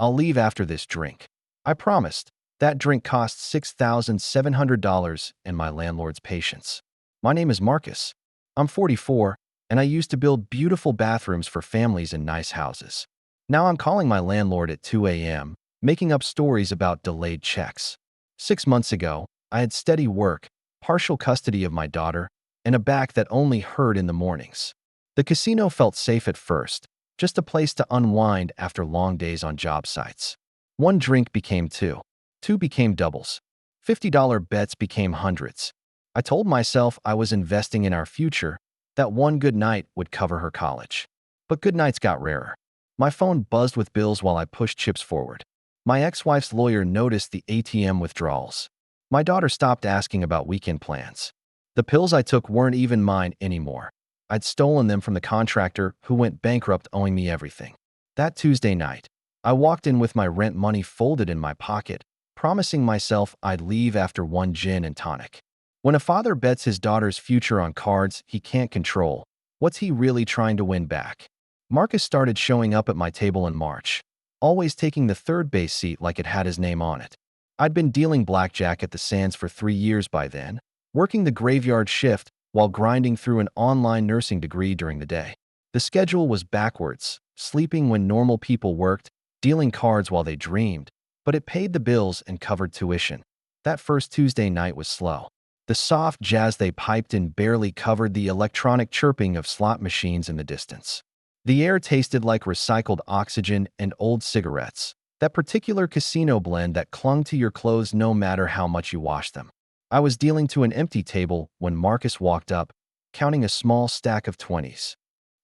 I'll leave after this drink. I promised. That drink cost $6,700 and my landlord's patience. My name is Marcus. I'm 44, and I used to build beautiful bathrooms for families in nice houses. Now I'm calling my landlord at 2 a.m., making up stories about delayed checks. 6 months ago, I had steady work, partial custody of my daughter, and a back that only hurt in the mornings. The casino felt safe at first, just a place to unwind after long days on job sites. One drink became two. Two became doubles. $50 bets became hundreds. I told myself I was investing in our future, that one good night would cover her college. But good nights got rarer. My phone buzzed with bills while I pushed chips forward. My ex-wife's lawyer noticed the ATM withdrawals. My daughter stopped asking about weekend plans. The pills I took weren't even mine anymore. I'd stolen them from the contractor who went bankrupt, owing me everything. That Tuesday night, I walked in with my rent money folded in my pocket, promising myself I'd leave after one gin and tonic. When a father bets his daughter's future on cards he can't control, what's he really trying to win back? Marcus started showing up at my table in March, always taking the third base seat like it had his name on it. I'd been dealing blackjack at the Sands for 3 years by then, working the graveyard shift while grinding through an online nursing degree during the day. The schedule was backwards, sleeping when normal people worked, dealing cards while they dreamed, but it paid the bills and covered tuition. That first Tuesday night was slow. The soft jazz they piped in barely covered the electronic chirping of slot machines in the distance. The air tasted like recycled oxygen and old cigarettes, that particular casino blend that clung to your clothes no matter how much you washed them. I was dealing to an empty table when Marcus walked up, counting a small stack of 20s.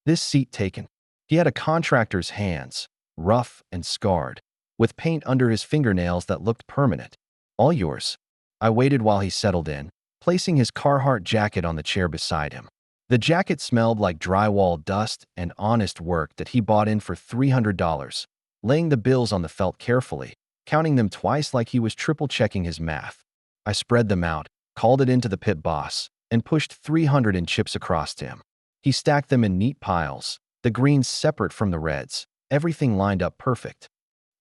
This seat taken. He had a contractor's hands, rough and scarred, with paint under his fingernails that looked permanent. All yours. I waited while he settled in, placing his Carhartt jacket on the chair beside him. The jacket smelled like drywall dust and honest work that he bought in for $300, laying the bills on the felt carefully, counting them twice like he was triple-checking his math. I spread them out, called it into the pit boss, and pushed 300 in chips across to him. He stacked them in neat piles, the greens separate from the reds, everything lined up perfect.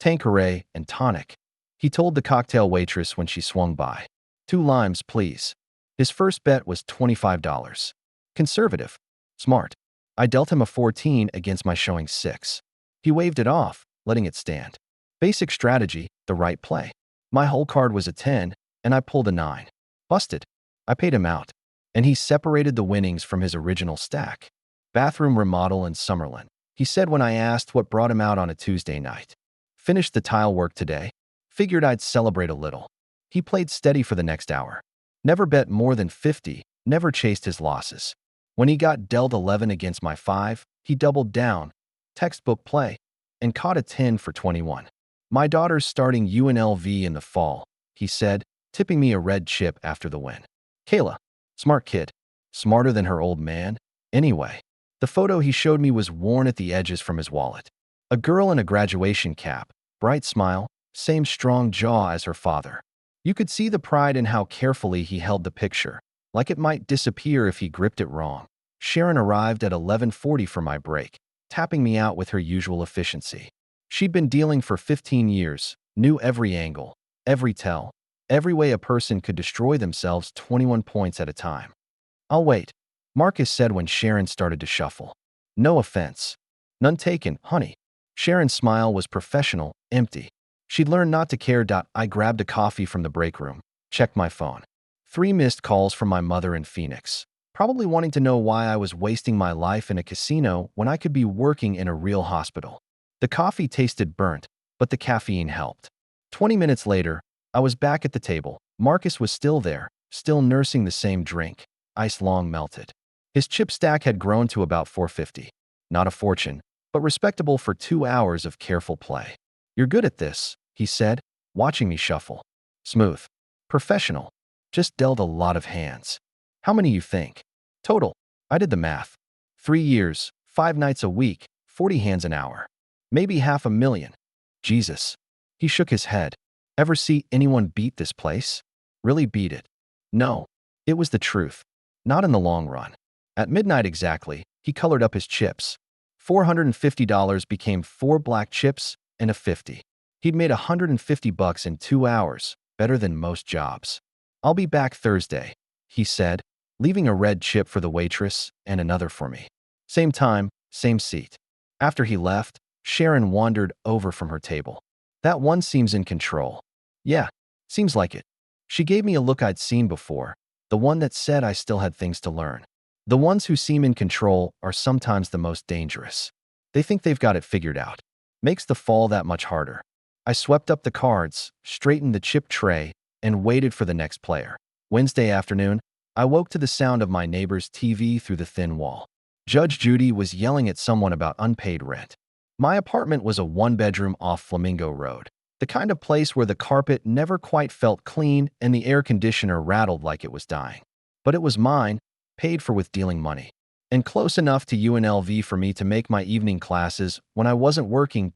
Tanqueray and tonic, he told the cocktail waitress when she swung by. 2 limes, please. His first bet was $25. Conservative. Smart. I dealt him a 14 against my showing 6. He waved it off, letting it stand. Basic strategy, the right play. My whole card was a 10, and I pulled a 9. Busted. I paid him out, and he separated the winnings from his original stack. Bathroom remodel in Summerlin, he said when I asked what brought him out on a Tuesday night. Finished the tile work today. Figured I'd celebrate a little. He played steady for the next hour. Never bet more than 50, never chased his losses. When he got dealt 11 against my 5, he doubled down, textbook play, and caught a 10 for 21. My daughter's starting UNLV in the fall, he said, tipping me a red chip after the win. Kayla, smart kid, smarter than her old man. Anyway, the photo he showed me was worn at the edges from his wallet. A girl in a graduation cap, bright smile, same strong jaw as her father. You could see the pride in how carefully he held the picture, like it might disappear if he gripped it wrong. Sharon arrived at 11:40 for my break, tapping me out with her usual efficiency. She'd been dealing for 15 years, knew every angle, every tell, every way a person could destroy themselves 21 points at a time. I'll wait, Marcus said when Sharon started to shuffle. No offense. None taken, honey. Sharon's smile was professional, empty. She'd learned not to care. I grabbed a coffee from the break room, checked my phone. 3 missed calls from my mother in Phoenix, probably wanting to know why I was wasting my life in a casino when I could be working in a real hospital. The coffee tasted burnt, but the caffeine helped. 20 minutes later, I was back at the table. Marcus was still there, still nursing the same drink, ice long melted. His chip stack had grown to about 450. Not a fortune, but respectable for 2 hours of careful play. You're good at this, he said, watching me shuffle. Smooth. Professional. Just dealt a lot of hands. How many you think? Total. I did the math. 3 years, 5 nights a week, 40 hands an hour. Maybe $500,000. Jesus. He shook his head. Ever see anyone beat this place? Really beat it? No. It was the truth. Not in the long run. At midnight exactly, he colored up his chips. $450 became 4 black chips and a 50. He'd made $150 in 2 hours, better than most jobs. "I'll be back Thursday," he said, leaving a red chip for the waitress and another for me. Same time, same seat. After he left, Sharon wandered over from her table. "That one seems in control." "Yeah, seems like it." She gave me a look I'd seen before, the one that said I still had things to learn. The ones who seem in control are sometimes the most dangerous. They think they've got it figured out. Makes the fall that much harder. I swept up the cards, straightened the chip tray, and waited for the next player. Wednesday afternoon, I woke to the sound of my neighbor's TV through the thin wall. Judge Judy was yelling at someone about unpaid rent. My apartment was a one-bedroom off Flamingo Road, the kind of place where the carpet never quite felt clean and the air conditioner rattled like it was dying. But it was mine, paid for with dealing money, and close enough to UNLV for me to make my evening classes when I wasn't working.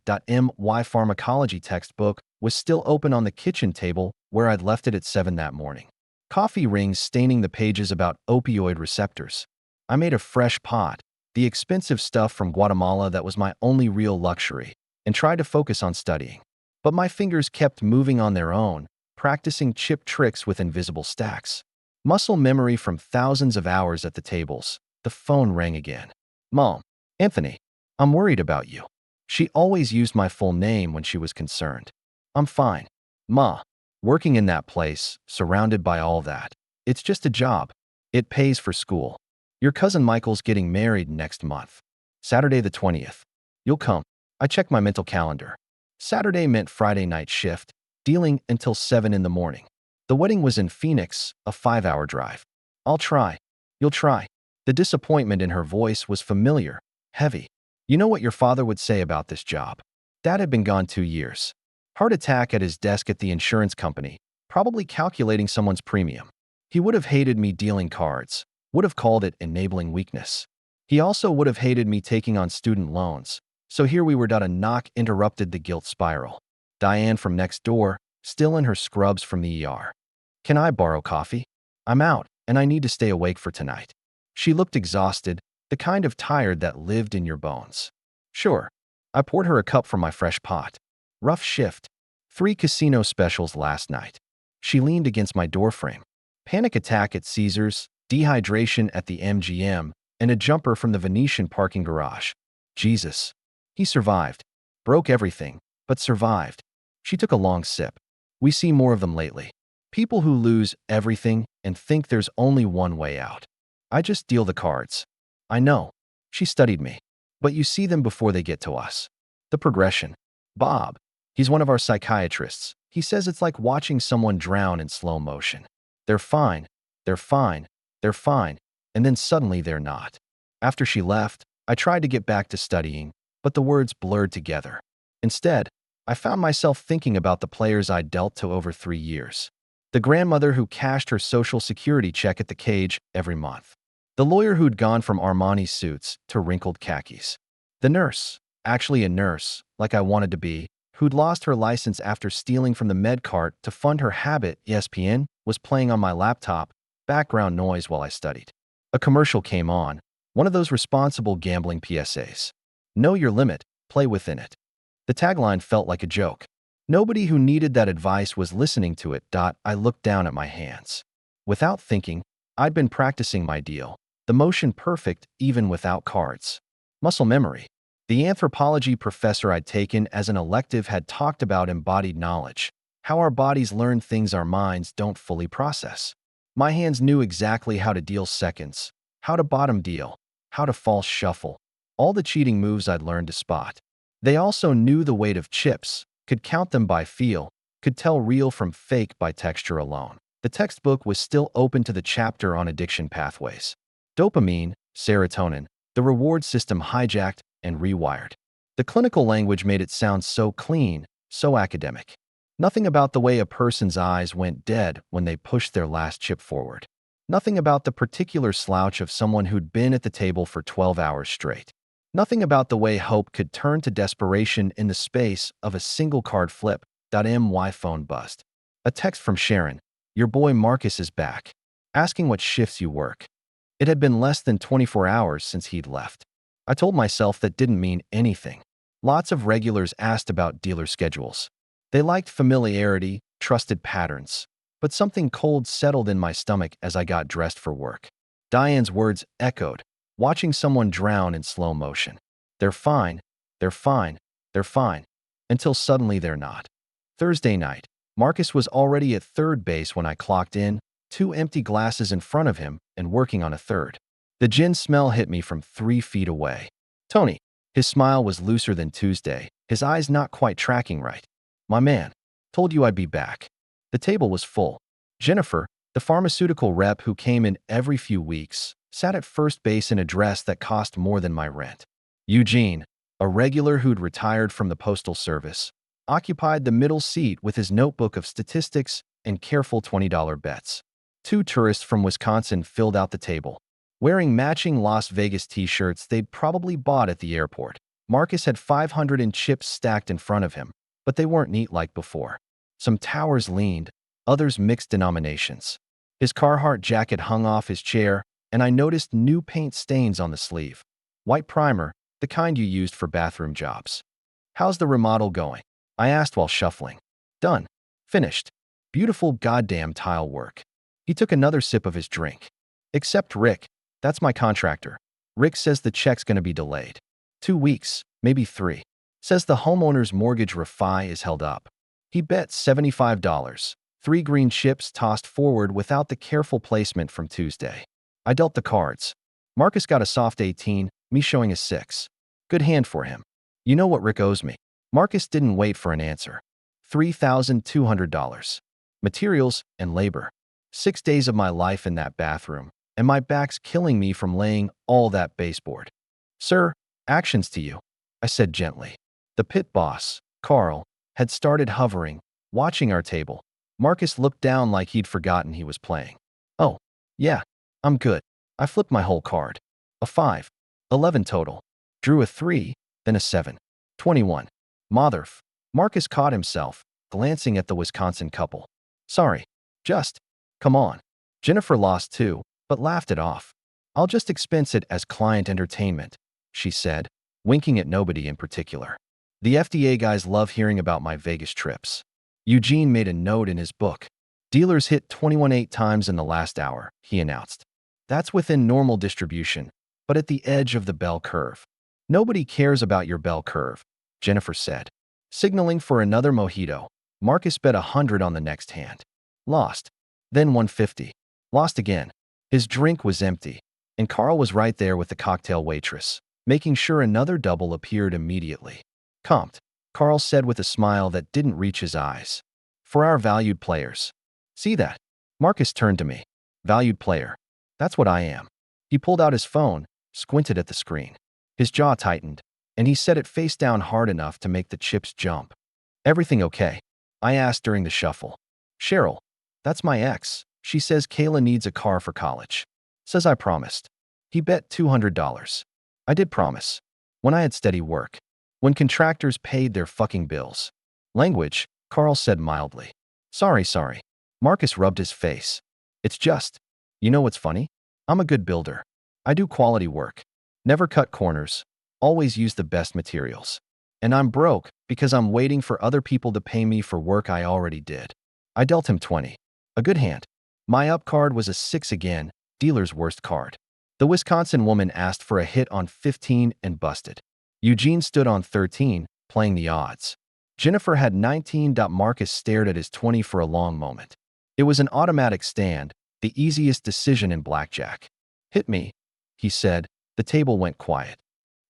My pharmacology textbook was still open on the kitchen table where I'd left it at 7 that morning. Coffee rings staining the pages about opioid receptors. I made a fresh pot, the expensive stuff from Guatemala that was my only real luxury, and tried to focus on studying. But my fingers kept moving on their own, practicing chip tricks with invisible stacks. Muscle memory from thousands of hours at the tables. The phone rang again. "Mom, Anthony, I'm worried about you." She always used my full name when she was concerned. "I'm fine, Ma. Working in that place, surrounded by all that. It's just a job. It pays for school. Your cousin Michael's getting married next month. Saturday the 20th. You'll come." I checked my mental calendar. Saturday meant Friday night shift, dealing until 7 in the morning. The wedding was in Phoenix, a 5-hour drive. "I'll try. You'll try." The disappointment in her voice was familiar, heavy. "You know what your father would say about this job?" Dad had been gone 2 years. Heart attack at his desk at the insurance company, probably calculating someone's premium. He would have hated me dealing cards, would have called it enabling weakness. He also would have hated me taking on student loans. So here we were. A knock interrupted the guilt spiral. Diane from next door, still in her scrubs from the ER. "Can I borrow coffee? I'm out, and I need to stay awake for tonight." She looked exhausted, the kind of tired that lived in your bones. "Sure." I poured her a cup from my fresh pot. "Rough shift. 3 casino specials last night." She leaned against my doorframe. Panic attack at Caesars, dehydration at the MGM, and a jumper from the Venetian parking garage. Jesus. He survived. Broke everything, but survived. She took a long sip. We see more of them lately. People who lose everything and think there's only one way out. I just deal the cards. I know. She studied me. But you see them before they get to us. The progression. Bob. He's one of our psychiatrists. He says it's like watching someone drown in slow motion. They're fine. They're fine. They're fine. And then suddenly they're not. After she left, I tried to get back to studying, but the words blurred together. Instead, I found myself thinking about the players I'd dealt to over 3 years. The grandmother who cashed her Social Security check at the cage every month. The lawyer who'd gone from Armani suits to wrinkled khakis. The nurse, actually a nurse, like I wanted to be, who'd lost her license after stealing from the med cart to fund her habit. ESPN was playing on my laptop, background noise while I studied. A commercial came on, one of those responsible gambling PSAs. Know your limit, play within it. The tagline felt like a joke. Nobody who needed that advice was listening to it. I looked down at my hands. Without thinking, I'd been practicing my deal, the motion perfect even without cards. Muscle memory. The anthropology professor I'd taken as an elective had talked about embodied knowledge, how our bodies learn things our minds don't fully process. My hands knew exactly how to deal seconds, how to bottom deal, how to false shuffle, all the cheating moves I'd learned to spot. They also knew the weight of chips, could count them by feel, could tell real from fake by texture alone. The textbook was still open to the chapter on addiction pathways. Dopamine, serotonin, the reward system hijacked and rewired. The clinical language made it sound so clean, so academic. Nothing about the way a person's eyes went dead when they pushed their last chip forward. Nothing about the particular slouch of someone who'd been at the table for 12 hours straight. Nothing about the way hope could turn to desperation in the space of a single card flip. My phone buzzed. A text from Sharon. "Your boy Marcus is back," asking what shifts you work. It had been less than 24 hours since he'd left. I told myself that didn't mean anything. Lots of regulars asked about dealer schedules. They liked familiarity, trusted patterns. But something cold settled in my stomach as I got dressed for work. Diane's words echoed, watching someone drown in slow motion. They're fine, they're fine, they're fine, until suddenly they're not. Thursday night, Marcus was already at third base when I clocked in, two empty glasses in front of him and working on a third. The gin smell hit me from 3 feet away. Tony. His smile was looser than Tuesday, his eyes not quite tracking right. My man. Told you I'd be back. The table was full. Jennifer, the pharmaceutical rep who came in every few weeks, sat at first base in a dress that cost more than my rent. Eugene, a regular who'd retired from the postal service, occupied the middle seat with his notebook of statistics and careful $20 bets. Two tourists from Wisconsin filled out the table, wearing matching Las Vegas t-shirts they'd probably bought at the airport. Marcus had 500 in chips stacked in front of him, but they weren't neat like before. Some towers leaned, others mixed denominations. His Carhartt jacket hung off his chair, and I noticed new paint stains on the sleeve. White primer, the kind you used for bathroom jobs. How's the remodel going? I asked while shuffling. Done. Finished. Beautiful goddamn tile work. He took another sip of his drink. Except Rick. That's my contractor. Rick says the check's gonna be delayed. 2 weeks, maybe 3. Says the homeowner's mortgage refi is held up. He bet $75. 3 green chips tossed forward without the careful placement from Tuesday. I dealt the cards. Marcus got a soft 18, me showing a 6. Good hand for him. You know what Rick owes me. Marcus didn't wait for an answer. $3,200. Materials and labor. 6 days of my life in that bathroom, and my back's killing me from laying all that baseboard. Sir, actions to you, I said gently. The pit boss, Carl, had started hovering, watching our table. Marcus looked down like he'd forgotten he was playing. Oh, yeah, I'm good. I flipped my whole card. A 5. 11 total. Drew a 3, then a 7. 21. Motherf. Marcus caught himself, glancing at the Wisconsin couple. Sorry. Just. Come on. Jennifer lost too, but laughed it off. I'll just expense it as client entertainment, she said, winking at nobody in particular. The FDA guys love hearing about my Vegas trips. Eugene made a note in his book. Dealers hit 21 8 times in the last hour, he announced. That's within normal distribution, but at the edge of the bell curve. Nobody cares about your bell curve, Jennifer said. Signaling for another mojito, Marcus bet 100 on the next hand. Lost. Then 150. Lost again. His drink was empty, and Carl was right there with the cocktail waitress, making sure another double appeared immediately. Comped, Carl said with a smile that didn't reach his eyes. For our valued players. See that? Marcus turned to me. Valued player. That's what I am. He pulled out his phone, squinted at the screen. His jaw tightened, and he set it face down hard enough to make the chips jump. Everything okay? I asked during the shuffle. Cheryl. That's my ex. She says Kayla needs a car for college. Says I promised. He bet $200. I did promise. When I had steady work. When contractors paid their fucking bills. Language, Carl said mildly. Sorry. Marcus rubbed his face. It's just. You know what's funny? I'm a good builder. I do quality work. Never cut corners. Always use the best materials. And I'm broke because I'm waiting for other people to pay me for work I already did. I dealt him 20. A good hand. My up card was a 6 again, dealer's worst card. The Wisconsin woman asked for a hit on 15 and busted. Eugene stood on 13, playing the odds. Jennifer had 19. Marcus stared at his 20 for a long moment. It was an automatic stand, the easiest decision in blackjack. Hit me, he said. The table went quiet.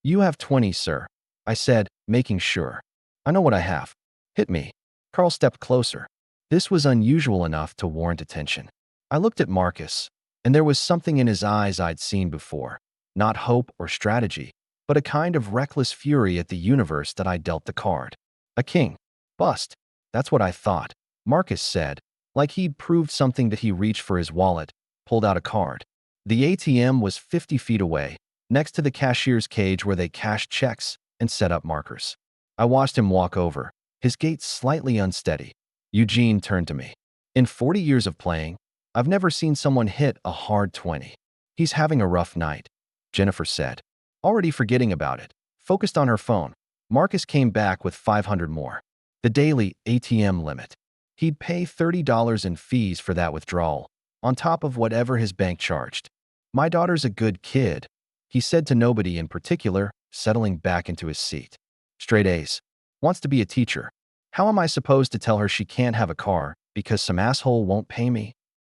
You have 20, sir, I said, making sure. I know what I have. Hit me. Carl stepped closer. This was unusual enough to warrant attention. I looked at Marcus, and there was something in his eyes I'd seen before. Not hope or strategy, but a kind of reckless fury at the universe that I dealt the card. A king. Bust. That's what I thought, Marcus said, like he'd proved something that he reached for his wallet, pulled out a card. The ATM was 50 feet away, next to the cashier's cage where they cashed checks and set up markers. I watched him walk over, his gait slightly unsteady. Eugene turned to me. In 40 years of playing, I've never seen someone hit a hard 20. He's having a rough night, Jennifer said. Already forgetting about it, focused on her phone. Marcus came back with 500 more. The daily ATM limit. He'd pay $30 in fees for that withdrawal, on top of whatever his bank charged. My daughter's a good kid, he said to nobody in particular, settling back into his seat. Straight A's. Wants to be a teacher. How am I supposed to tell her she can't have a car because some asshole won't pay me?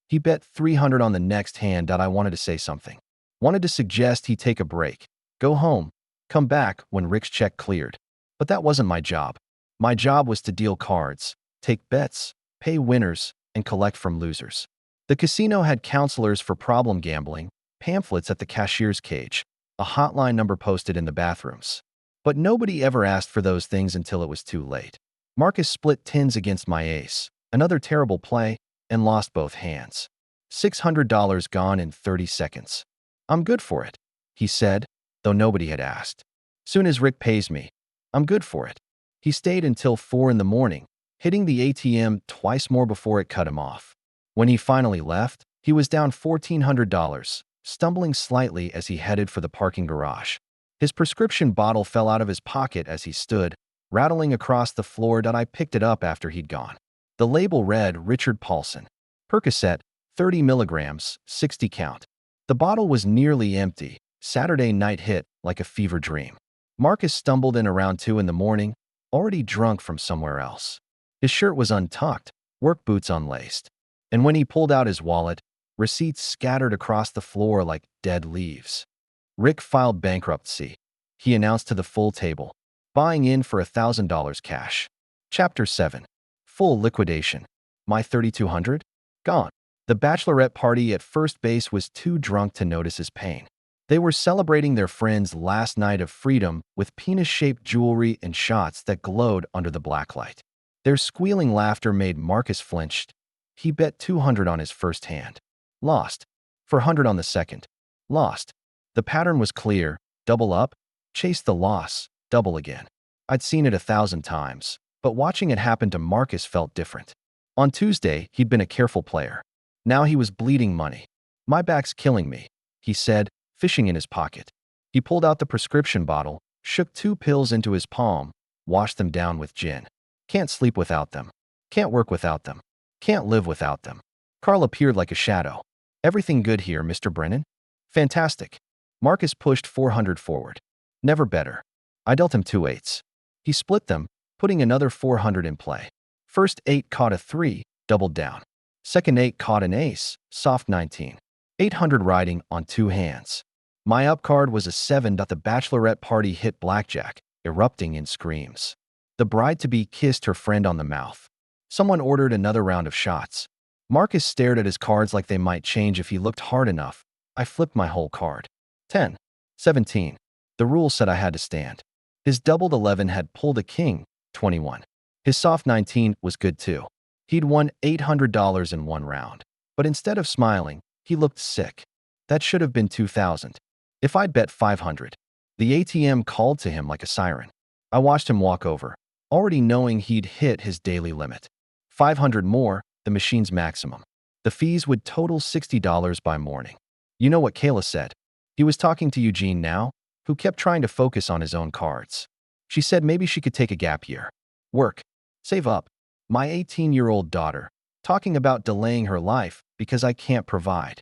He bet 300 on the next hand that I wanted to say something. Wanted to suggest he take a break, go home, come back when Rick's check cleared. But that wasn't my job. My job was to deal cards, take bets, pay winners, and collect from losers. The casino had counselors for problem gambling, pamphlets at the cashier's cage, a hotline number posted in the bathrooms. But nobody ever asked for those things until it was too late. Marcus split tens against my ace, another terrible play, and lost both hands. $600 gone in 30 seconds. I'm good for it, he said, though nobody had asked. Soon as Rick pays me, I'm good for it. He stayed until 4 in the morning, hitting the ATM twice more before it cut him off. When he finally left, he was down $1,400, stumbling slightly as he headed for the parking garage. His prescription bottle fell out of his pocket as he stood, rattling across the floor that I picked it up after he'd gone. The label read Richard Paulson. Percocet, 30 milligrams, 60 count. The bottle was nearly empty. Saturday night hit like a fever dream. Marcus stumbled in around 2 in the morning, already drunk from somewhere else. His shirt was untucked, work boots unlaced. And when he pulled out his wallet, receipts scattered across the floor like dead leaves. Rick filed bankruptcy, he announced to the full table, buying in for $1,000 cash. Chapter 7. Full liquidation. My $3,200? Gone. The bachelorette party at first base was too drunk to notice his pain. They were celebrating their friend's last night of freedom with penis-shaped jewelry and shots that glowed under the blacklight. Their squealing laughter made Marcus flinch. He bet 200 on his first hand. Lost. For 100 on the second. Lost. The pattern was clear. Double up, chase the loss, double again. I'd seen it 1,000 times, but watching it happen to Marcus felt different. On Tuesday, he'd been a careful player. Now he was bleeding money. My back's killing me, he said, fishing in his pocket. He pulled out the prescription bottle, shook 2 pills into his palm, washed them down with gin. Can't sleep without them. Can't work without them. Can't live without them. Carl appeared like a shadow. Everything good here, Mr. Brennan? Fantastic. Marcus pushed 400 forward. Never better. I dealt him 2 eights. He split them, putting another 400 in play. First 8 caught a 3, doubled down. Second 8 caught an ace, soft 19. 800 riding on 2 hands. My up card was a 7. The bachelorette party hit blackjack, erupting in screams. The bride-to-be kissed her friend on the mouth. Someone ordered another round of shots. Marcus stared at his cards like they might change if he looked hard enough. I flipped my whole card. 10. 17. The rule said I had to stand. His doubled 11 had pulled a king, 21. His soft 19 was good too. He'd won $800 in 1 round. But instead of smiling, he looked sick. That should have been 2,000. If I'd bet 500. The ATM called to him like a siren. I watched him walk over, already knowing he'd hit his daily limit. 500 more, the machine's maximum. The fees would total $60 by morning. You know what Kayla said? He was talking to Eugene now, who kept trying to focus on his own cards. She said maybe she could take a gap year. Work. Save up. My 18-year-old daughter, talking about delaying her life because I can't provide.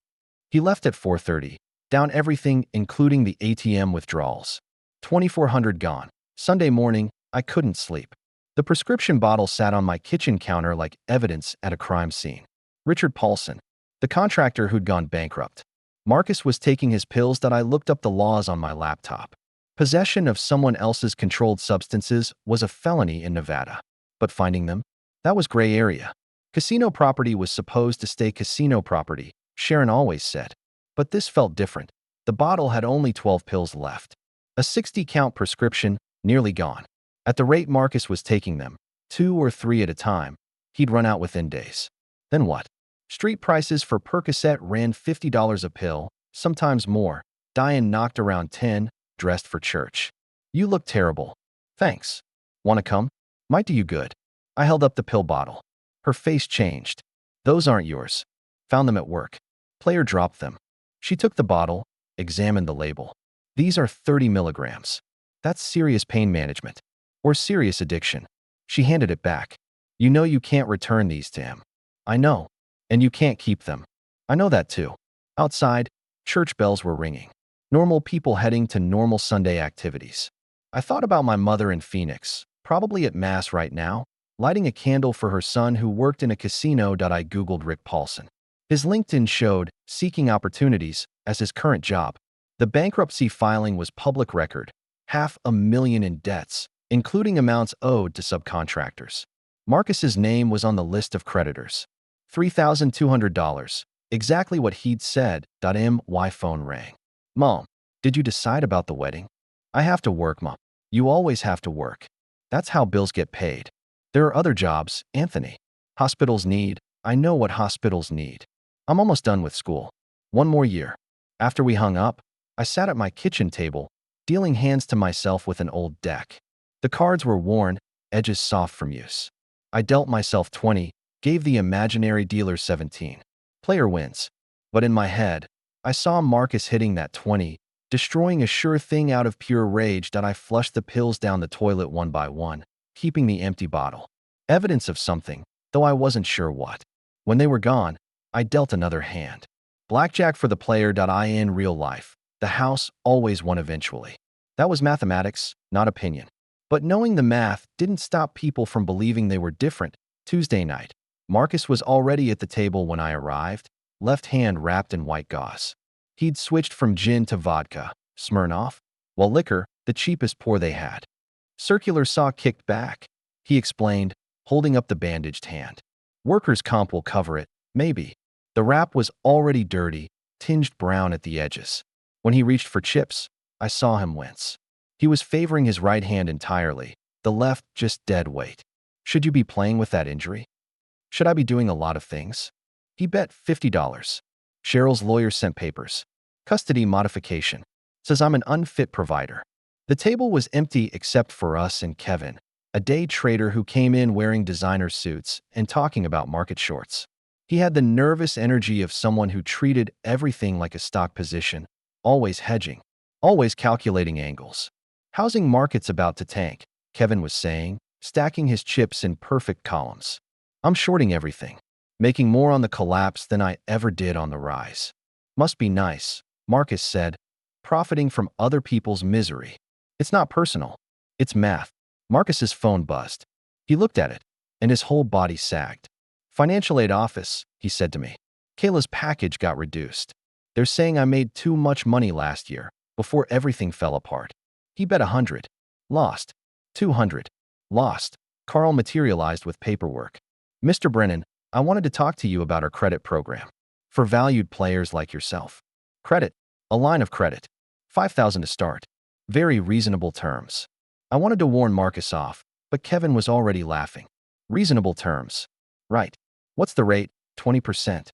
He left at 4:30, down everything including the ATM withdrawals. 2,400 gone. Sunday morning, I couldn't sleep. The prescription bottle sat on my kitchen counter like evidence at a crime scene. Richard Paulson, the contractor who'd gone bankrupt. Marcus was taking his pills that I looked up the laws on my laptop. Possession of someone else's controlled substances was a felony in Nevada. But finding them? That was gray area. Casino property was supposed to stay casino property, Sharon always said. But this felt different. The bottle had only 12 pills left. A 60-count prescription, nearly gone. At the rate Marcus was taking them, 2 or 3 at a time, he'd run out within days. Then what? Street prices for Percocet ran $50 a pill, sometimes more. Diane knocked around 10, dressed for church. You look terrible. Thanks. Wanna come? Might do you good. I held up the pill bottle. Her face changed. Those aren't yours. Found them at work. Player dropped them. She took the bottle, examined the label. These are 30 milligrams. That's serious pain management. Or serious addiction. She handed it back. You know you can't return these to him. I know. And you can't keep them. I know that too. Outside, church bells were ringing. Normal people heading to normal Sunday activities. I thought about my mother in Phoenix, probably at Mass right now, lighting a candle for her son who worked in a casino. I Googled Rick Paulson. His LinkedIn showed seeking opportunities as his current job. The bankruptcy filing was public record, $500,000 in debts, including amounts owed to subcontractors. Marcus's name was on the list of creditors. $3,200, exactly what he'd said. My phone rang. Mom, did you decide about the wedding? I have to work, Mom. You always have to work. That's how bills get paid. There are other jobs, Anthony. Hospitals need. I know what hospitals need. I'm almost done with school. One more year. After we hung up, I sat at my kitchen table, dealing hands to myself with an old deck. The cards were worn, edges soft from use. I dealt myself 20, gave the imaginary dealer 17. Player wins. But in my head, I saw Marcus hitting that 20, destroying a sure thing. Out of pure rage, I flushed the pills down the toilet one by one, keeping the empty bottle. Evidence of something, though I wasn't sure what. When they were gone, I dealt another hand. Blackjack for the player. In real life, the house always won eventually. That was mathematics, not opinion. But knowing the math didn't stop people from believing they were different. Tuesday night, Marcus was already at the table when I arrived, left hand wrapped in white gauze. He'd switched from gin to vodka, Smirnoff, while liquor, the cheapest pour they had. Circular saw kicked back, he explained, holding up the bandaged hand. Workers' comp will cover it, maybe. The wrap was already dirty, tinged brown at the edges. When he reached for chips, I saw him wince. He was favoring his right hand entirely, the left just dead weight. Should you be playing with that injury? Should I be doing a lot of things? He bet $50. Cheryl's lawyer sent papers. Custody modification. Says I'm an unfit provider. The table was empty except for us and Kevin, a day trader who came in wearing designer suits and talking about market shorts. He had the nervous energy of someone who treated everything like a stock position, always hedging, always calculating angles. Housing market's about to tank, Kevin was saying, stacking his chips in perfect columns. I'm shorting everything, making more on the collapse than I ever did on the rise. Must be nice, Marcus said, profiting from other people's misery. It's not personal. It's math. Marcus's phone buzzed. He looked at it, and his whole body sagged. Financial aid office, he said to me. Kayla's package got reduced. They're saying I made too much money last year, before everything fell apart. He bet 100. Lost. 200. Lost. Carl materialized with paperwork. Mr. Brennan, I wanted to talk to you about our credit program. For valued players like yourself. Credit. A line of credit. $5,000 to start. Very reasonable terms. I wanted to warn Marcus off, but Kevin was already laughing. Reasonable terms. Right. What's the rate? 20%.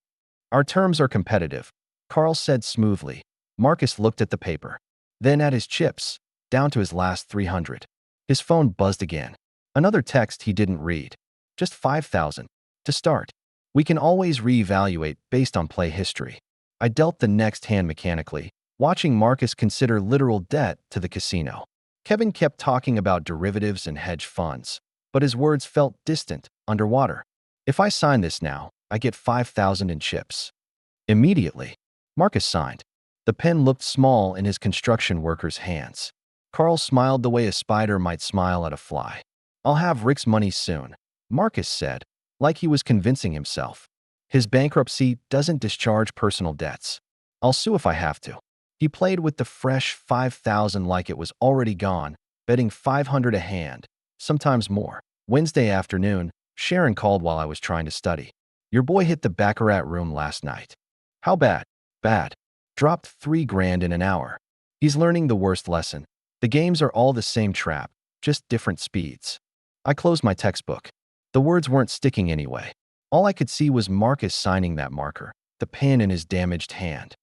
Our terms are competitive, Carl said smoothly. Marcus looked at the paper. Then at his chips, down to his last 300. His phone buzzed again. Another text he didn't read. Just 5,000. To start. We can always reevaluate based on play history. I dealt the next hand mechanically, watching Marcus consider literal debt to the casino. Kevin kept talking about derivatives and hedge funds, but his words felt distant, underwater. If I sign this now, I get 5,000 in chips. Immediately, Marcus signed. The pen looked small in his construction worker's hands. Carl smiled the way a spider might smile at a fly. I'll have Rick's money soon, Marcus said, like he was convincing himself. His bankruptcy doesn't discharge personal debts. I'll sue if I have to. He played with the fresh 5,000 like it was already gone, betting 500 a hand, sometimes more. Wednesday afternoon, Sharon called while I was trying to study. Your boy hit the baccarat room last night. How bad? Bad. Dropped $3,000 in an hour. He's learning the worst lesson. The games are all the same trap, just different speeds. I closed my textbook. The words weren't sticking anyway. All I could see was Marcus signing that marker, the pen in his damaged hand.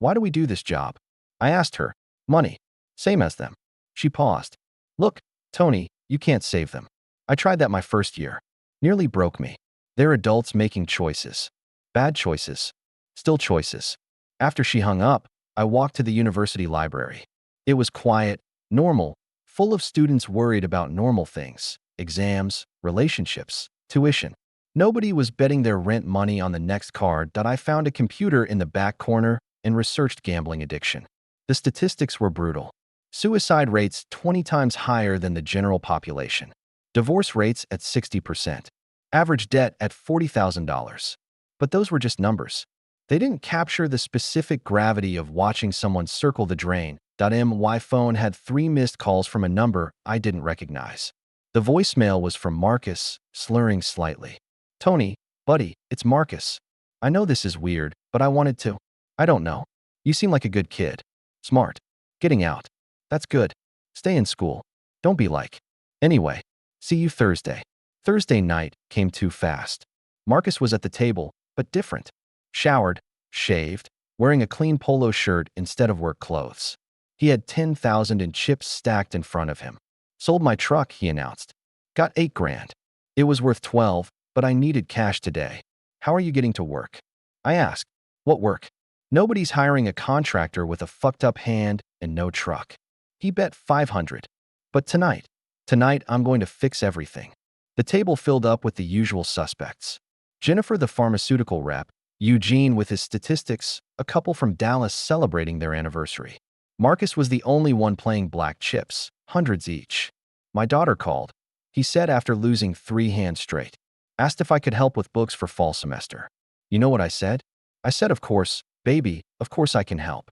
Why do we do this job? I asked her. Money. Same as them. She paused. Look, Tony, you can't save them. I tried that my first year. Nearly broke me. They're adults making choices. Bad choices. Still choices. After she hung up, I walked to the university library. It was quiet, normal, full of students worried about normal things. exams, relationships, tuition. Nobody was betting their rent money on the next card that I found a computer in the back corner and researched gambling addiction. The statistics were brutal. Suicide rates 20 times higher than the general population. Divorce rates at 60%. Average debt at $40,000. But those were just numbers. They didn't capture the specific gravity of watching someone circle the drain. My phone had 3 missed calls from a number I didn't recognize. The voicemail was from Marcus, slurring slightly. "Tony, buddy, it's Marcus. I know this is weird, but I wanted to. I don't know. You seem like a good kid. Smart. Getting out. That's good. Stay in school. Don't be like. Anyway, see you Thursday." Thursday night came too fast. Marcus was at the table, but different. Showered, shaved, wearing a clean polo shirt instead of work clothes. He had 10,000 in chips stacked in front of him. "Sold my truck," he announced. "Got 8 grand. It was worth 12, but I needed cash today. How are you getting to work?" I asked. "What work?" "Nobody's hiring a contractor with a fucked up hand and no truck." He bet 500. "But tonight I'm going to fix everything." The table filled up with the usual suspects. Jennifer, the pharmaceutical rep, Eugene with his statistics, a couple from Dallas celebrating their anniversary. Marcus was the only one playing black chips, hundreds each. "My daughter called," he said after losing 3 hands straight. "Asked if I could help with books for fall semester." You know what I said? I said, "Of course, baby, of course I can help."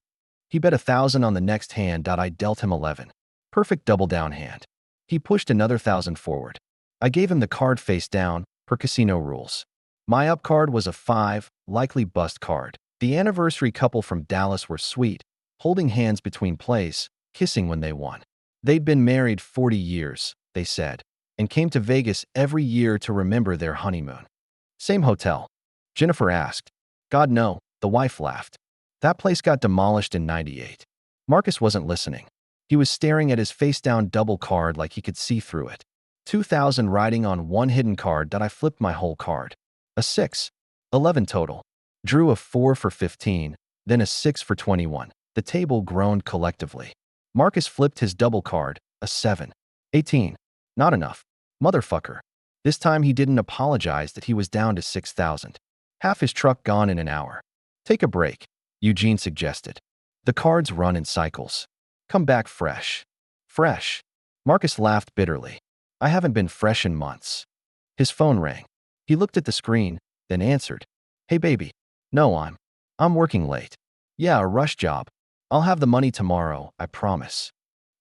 He bet 1,000 on the next hand. I dealt him 11. Perfect double down hand. He pushed another 1,000 forward. I gave him the card face down, per casino rules. My up card was a 5, likely bust card. The anniversary couple from Dallas were sweet, holding hands between plays, kissing when they won. They'd been married 40 years, they said, and came to Vegas every year to remember their honeymoon. "Same hotel?" Jennifer asked. "God, no," the wife laughed. "That place got demolished in '98. Marcus wasn't listening. He was staring at his face-down double card like he could see through it. 2,000 riding on one hidden card that I flipped my whole card. A 6. 11 total. Drew a 4 for 15, then a 6 for 21. The table groaned collectively. Marcus flipped his double card, a 7. 18. Not enough. Motherfucker. This time he didn't apologize that he was down to 6,000. Half his truck gone in an hour. "Take a break," Eugene suggested. "The cards run in cycles. Come back fresh." "Fresh?" Marcus laughed bitterly. "I haven't been fresh in months." His phone rang. He looked at the screen, then answered. "Hey baby. No, I'm working late. Yeah, a rush job. I'll have the money tomorrow, I promise."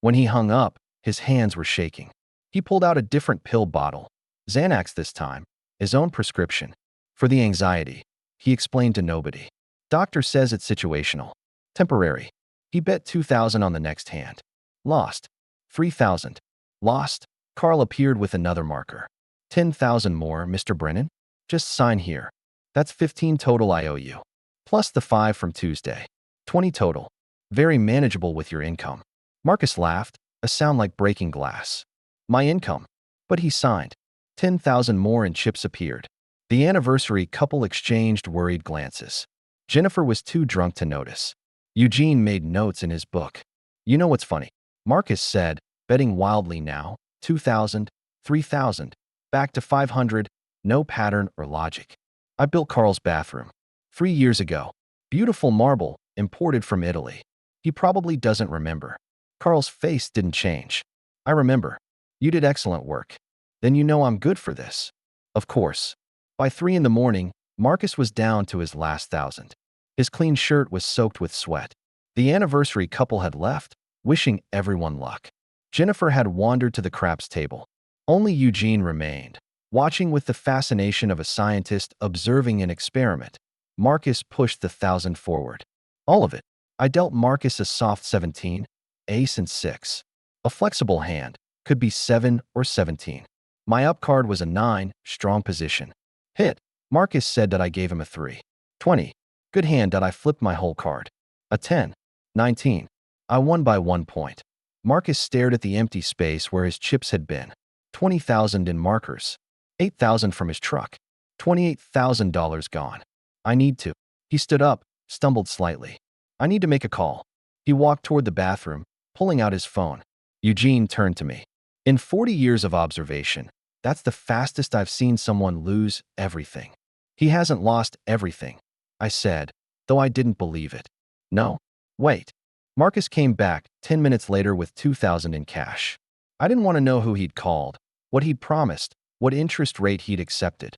When he hung up, his hands were shaking. He pulled out a different pill bottle. Xanax this time, his own prescription. For the anxiety, he explained to nobody. "Doctor says it's situational. Temporary." He bet 2,000 on the next hand. Lost. 3,000. Lost. Carl appeared with another marker. 10,000 more, Mr. Brennan? Just sign here. That's 15 total I owe you. Plus the 5 from Tuesday. 20 total. Very manageable with your income. Marcus laughed, a sound like breaking glass. My income. But he signed. 10,000 more and chips appeared. The anniversary couple exchanged worried glances. Jennifer was too drunk to notice. Eugene made notes in his book. You know what's funny? Marcus said, betting wildly now, 2,000, 3,000, back to 500, no pattern or logic. I built Carl's bathroom 3 years ago. Beautiful marble, imported from Italy. He probably doesn't remember. Carl's face didn't change. I remember. You did excellent work. Then you know I'm good for this. Of course. By 3 in the morning, Marcus was down to his last 1,000. His clean shirt was soaked with sweat. The anniversary couple had left, wishing everyone luck. Jennifer had wandered to the craps table. Only Eugene remained, watching with the fascination of a scientist observing an experiment. Marcus pushed the 1,000 forward. All of it. I dealt Marcus a soft 17, ace and 6. A flexible hand, could be 7 or 17. My up card was a 9, strong position. Hit. Marcus said that I gave him a 3. 20. Good hand that I flipped my whole card. A 10. 19. I won by 1 point. Marcus stared at the empty space where his chips had been. 20,000 in markers. 8,000 from his truck. $28,000 gone. I need to. He stood up, stumbled slightly. I need to make a call. He walked toward the bathroom, pulling out his phone. Eugene turned to me. In 40 years of observation, That's the fastest I've seen someone lose everything. He hasn't lost everything, I said, though I didn't believe it. No. Wait. Marcus came back 10 minutes later with 2,000 in cash. I didn't want to know who he'd called, what he'd promised, what interest rate he'd accepted.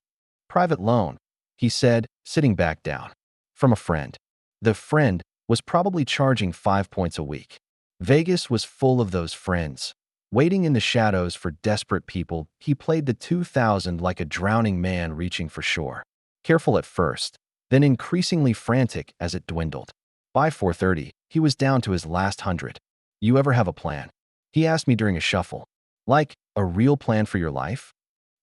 Private loan, he said, sitting back down. From a friend. The friend was probably charging 5 points a week. Vegas was full of those friends. Waiting in the shadows for desperate people, he played the 2,000 like a drowning man reaching for shore. Careful at first, then increasingly frantic as it dwindled. By 4:30, he was down to his last 100. You ever have a plan? He asked me during a shuffle. Like, a real plan for your life?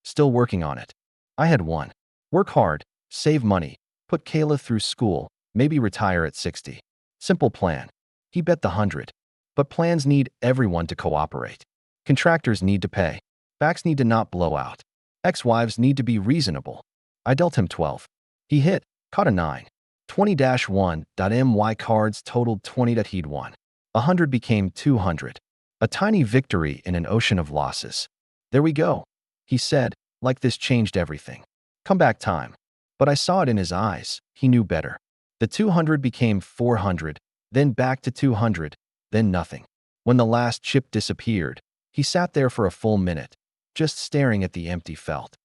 Still working on it. I had one. Work hard, save money, put Kayla through school, maybe retire at 60. Simple plan. He bet the 100. But plans need everyone to cooperate. Contractors need to pay. Backs need to not blow out. Ex-wives need to be reasonable. I dealt him 12. He hit, caught a 9. 20-1.my cards totaled 20 that he'd won. 100 became 200. A tiny victory in an ocean of losses. There we go, he said, like this changed everything. Comeback time. But I saw it in his eyes. He knew better. The 200 became 400, then back to 200, then nothing. When the last chip disappeared, he sat there for a full minute, just staring at the empty felt.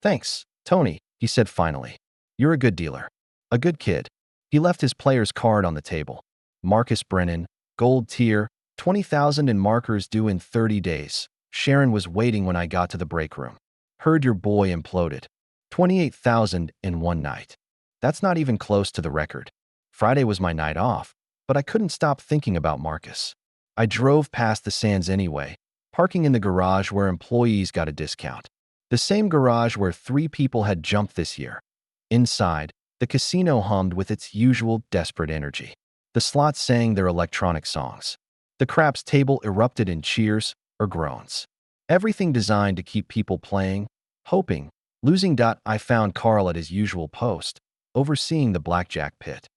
Thanks, Tony, he said finally. You're a good dealer. A good kid. He left his player's card on the table. Marcus Brennan, gold tier, 20,000 in markers due in 30 days. Sharon was waiting when I got to the break room. Heard your boy imploded. 28,000 in one night. That's not even close to the record. Friday was my night off, but I couldn't stop thinking about Marcus. I drove past the Sands anyway, parking in the garage where employees got a discount. The same garage where 3 people had jumped this year. Inside, the casino hummed with its usual desperate energy. The slots sang their electronic songs. The craps table erupted in cheers or groans. Everything designed to keep people playing, hoping, losing. I found Carl at his usual post, overseeing the blackjack pit.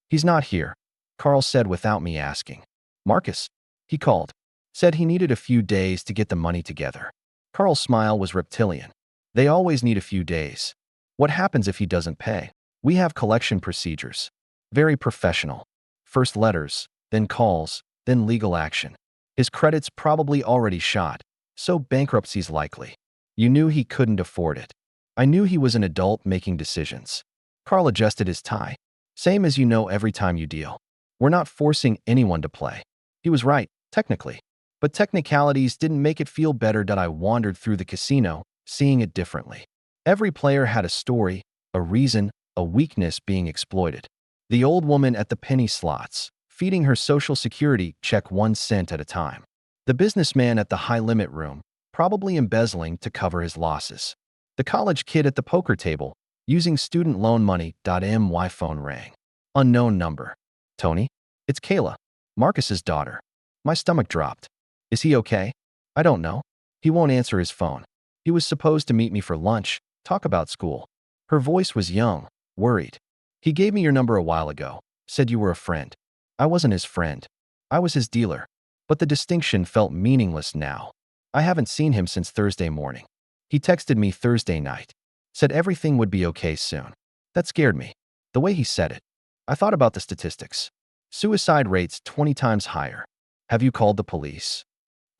He's not here, Carl said without me asking. Marcus, he called. Said he needed a few days to get the money together. Carl's smile was reptilian. They always need a few days. What happens if he doesn't pay? We have collection procedures. Very professional. First letters, then calls, then legal action. His credit's probably already shot, so bankruptcy's likely. You knew he couldn't afford it. I knew he was an adult making decisions. Carl adjusted his tie. Same as you know every time you deal. We're not forcing anyone to play. He was right, technically. But technicalities didn't make it feel better that I wandered through the casino, seeing it differently. Every player had a story, a reason, a weakness being exploited. The old woman at the penny slots, feeding her social security check 1 cent at a time. The businessman at the high-limit room, probably embezzling to cover his losses. The college kid at the poker table, using student loan money. My phone rang. Unknown number. Tony? It's Kayla, Marcus's daughter. My stomach dropped. Is he okay? I don't know. He won't answer his phone. He was supposed to meet me for lunch, talk about school. Her voice was young, worried. He gave me your number a while ago, said you were a friend. I wasn't his friend. I was his dealer. But the distinction felt meaningless now. I haven't seen him since Thursday morning. He texted me Thursday night. Said everything would be okay soon. That scared me. The way he said it. I thought about the statistics. Suicide rates 20 times higher. Have you called the police?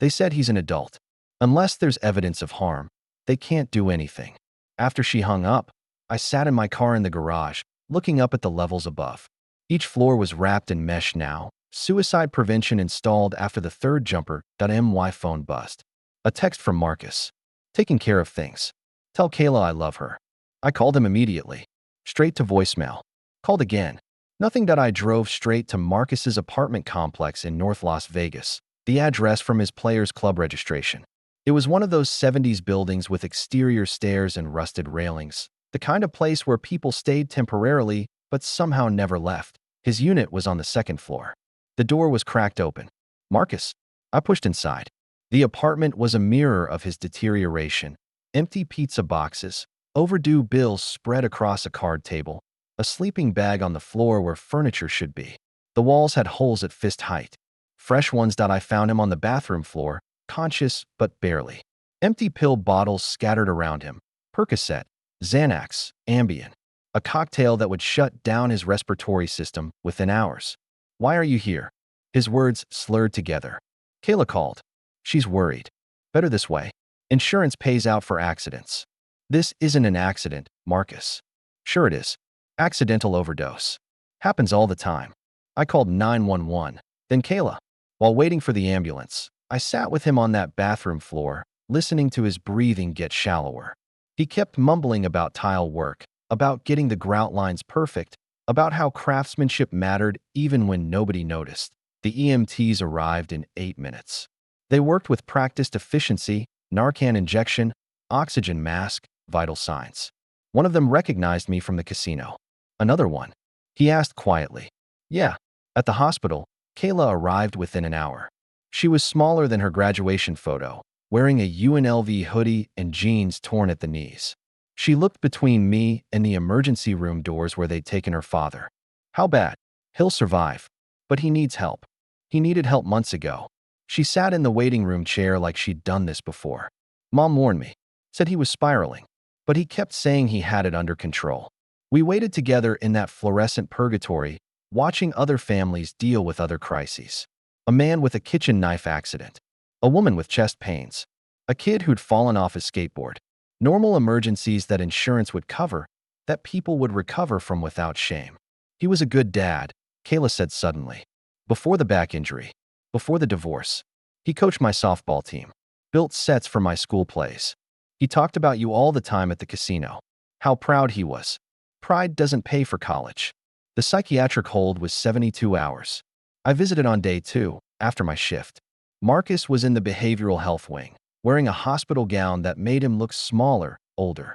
They said he's an adult. Unless there's evidence of harm, they can't do anything. After she hung up, I sat in my car in the garage, looking up at the levels above. Each floor was wrapped in mesh now. Suicide prevention installed after the 3rd jumper. My phone buzzed. A text from Marcus. Taking care of things. Tell Kayla I love her. I called him immediately. Straight to voicemail. Called again. Nothing. I drove straight to Marcus's apartment complex in North Las Vegas, the address from his Players Club registration. It was one of those 70s buildings with exterior stairs and rusted railings, the kind of place where people stayed temporarily but somehow never left. His unit was on the 2nd floor. The door was cracked open. Marcus. I pushed inside. The apartment was a mirror of his deterioration. Empty pizza boxes, overdue bills spread across a card table, a sleeping bag on the floor where furniture should be. The walls had holes at fist height. Fresh ones. I found him on the bathroom floor, conscious but barely. Empty pill bottles scattered around him. Percocet, Xanax, Ambien. A cocktail that would shut down his respiratory system within hours. "Why are you here?" His words slurred together. Kayla called. "She's worried." "Better this way. Insurance pays out for accidents." "This isn't an accident, Marcus." "Sure it is. Accidental overdose. Happens all the time." I called 911. Then Kayla. While waiting for the ambulance, I sat with him on that bathroom floor, listening to his breathing get shallower. He kept mumbling about tile work, about getting the grout lines perfect, about how craftsmanship mattered even when nobody noticed. The EMTs arrived in 8 minutes. They worked with practiced efficiency, Narcan injection, oxygen mask, vital signs. One of them recognized me from the casino. Another one. He asked quietly. "Yeah." At the hospital, Kayla arrived within an hour. She was smaller than her graduation photo, wearing a UNLV hoodie and jeans torn at the knees. She looked between me and the emergency room doors where they'd taken her father. "How bad?" "He'll survive. But he needs help. He needed help months ago." She sat in the waiting room chair like she'd done this before. "Mom warned me. Said he was spiraling. But he kept saying he had it under control." We waited together in that fluorescent purgatory, watching other families deal with other crises. A man with a kitchen knife accident. A woman with chest pains. A kid who'd fallen off his skateboard. Normal emergencies that insurance would cover, that people would recover from without shame. "He was a good dad," Kayla said suddenly. "Before the back injury. Before the divorce. He coached my softball team. Built sets for my school plays. He talked about you all the time at the casino. How proud he was. Pride doesn't pay for college." The psychiatric hold was 72 hours. I visited on day 2, after my shift. Marcus was in the behavioral health wing, wearing a hospital gown that made him look smaller, older.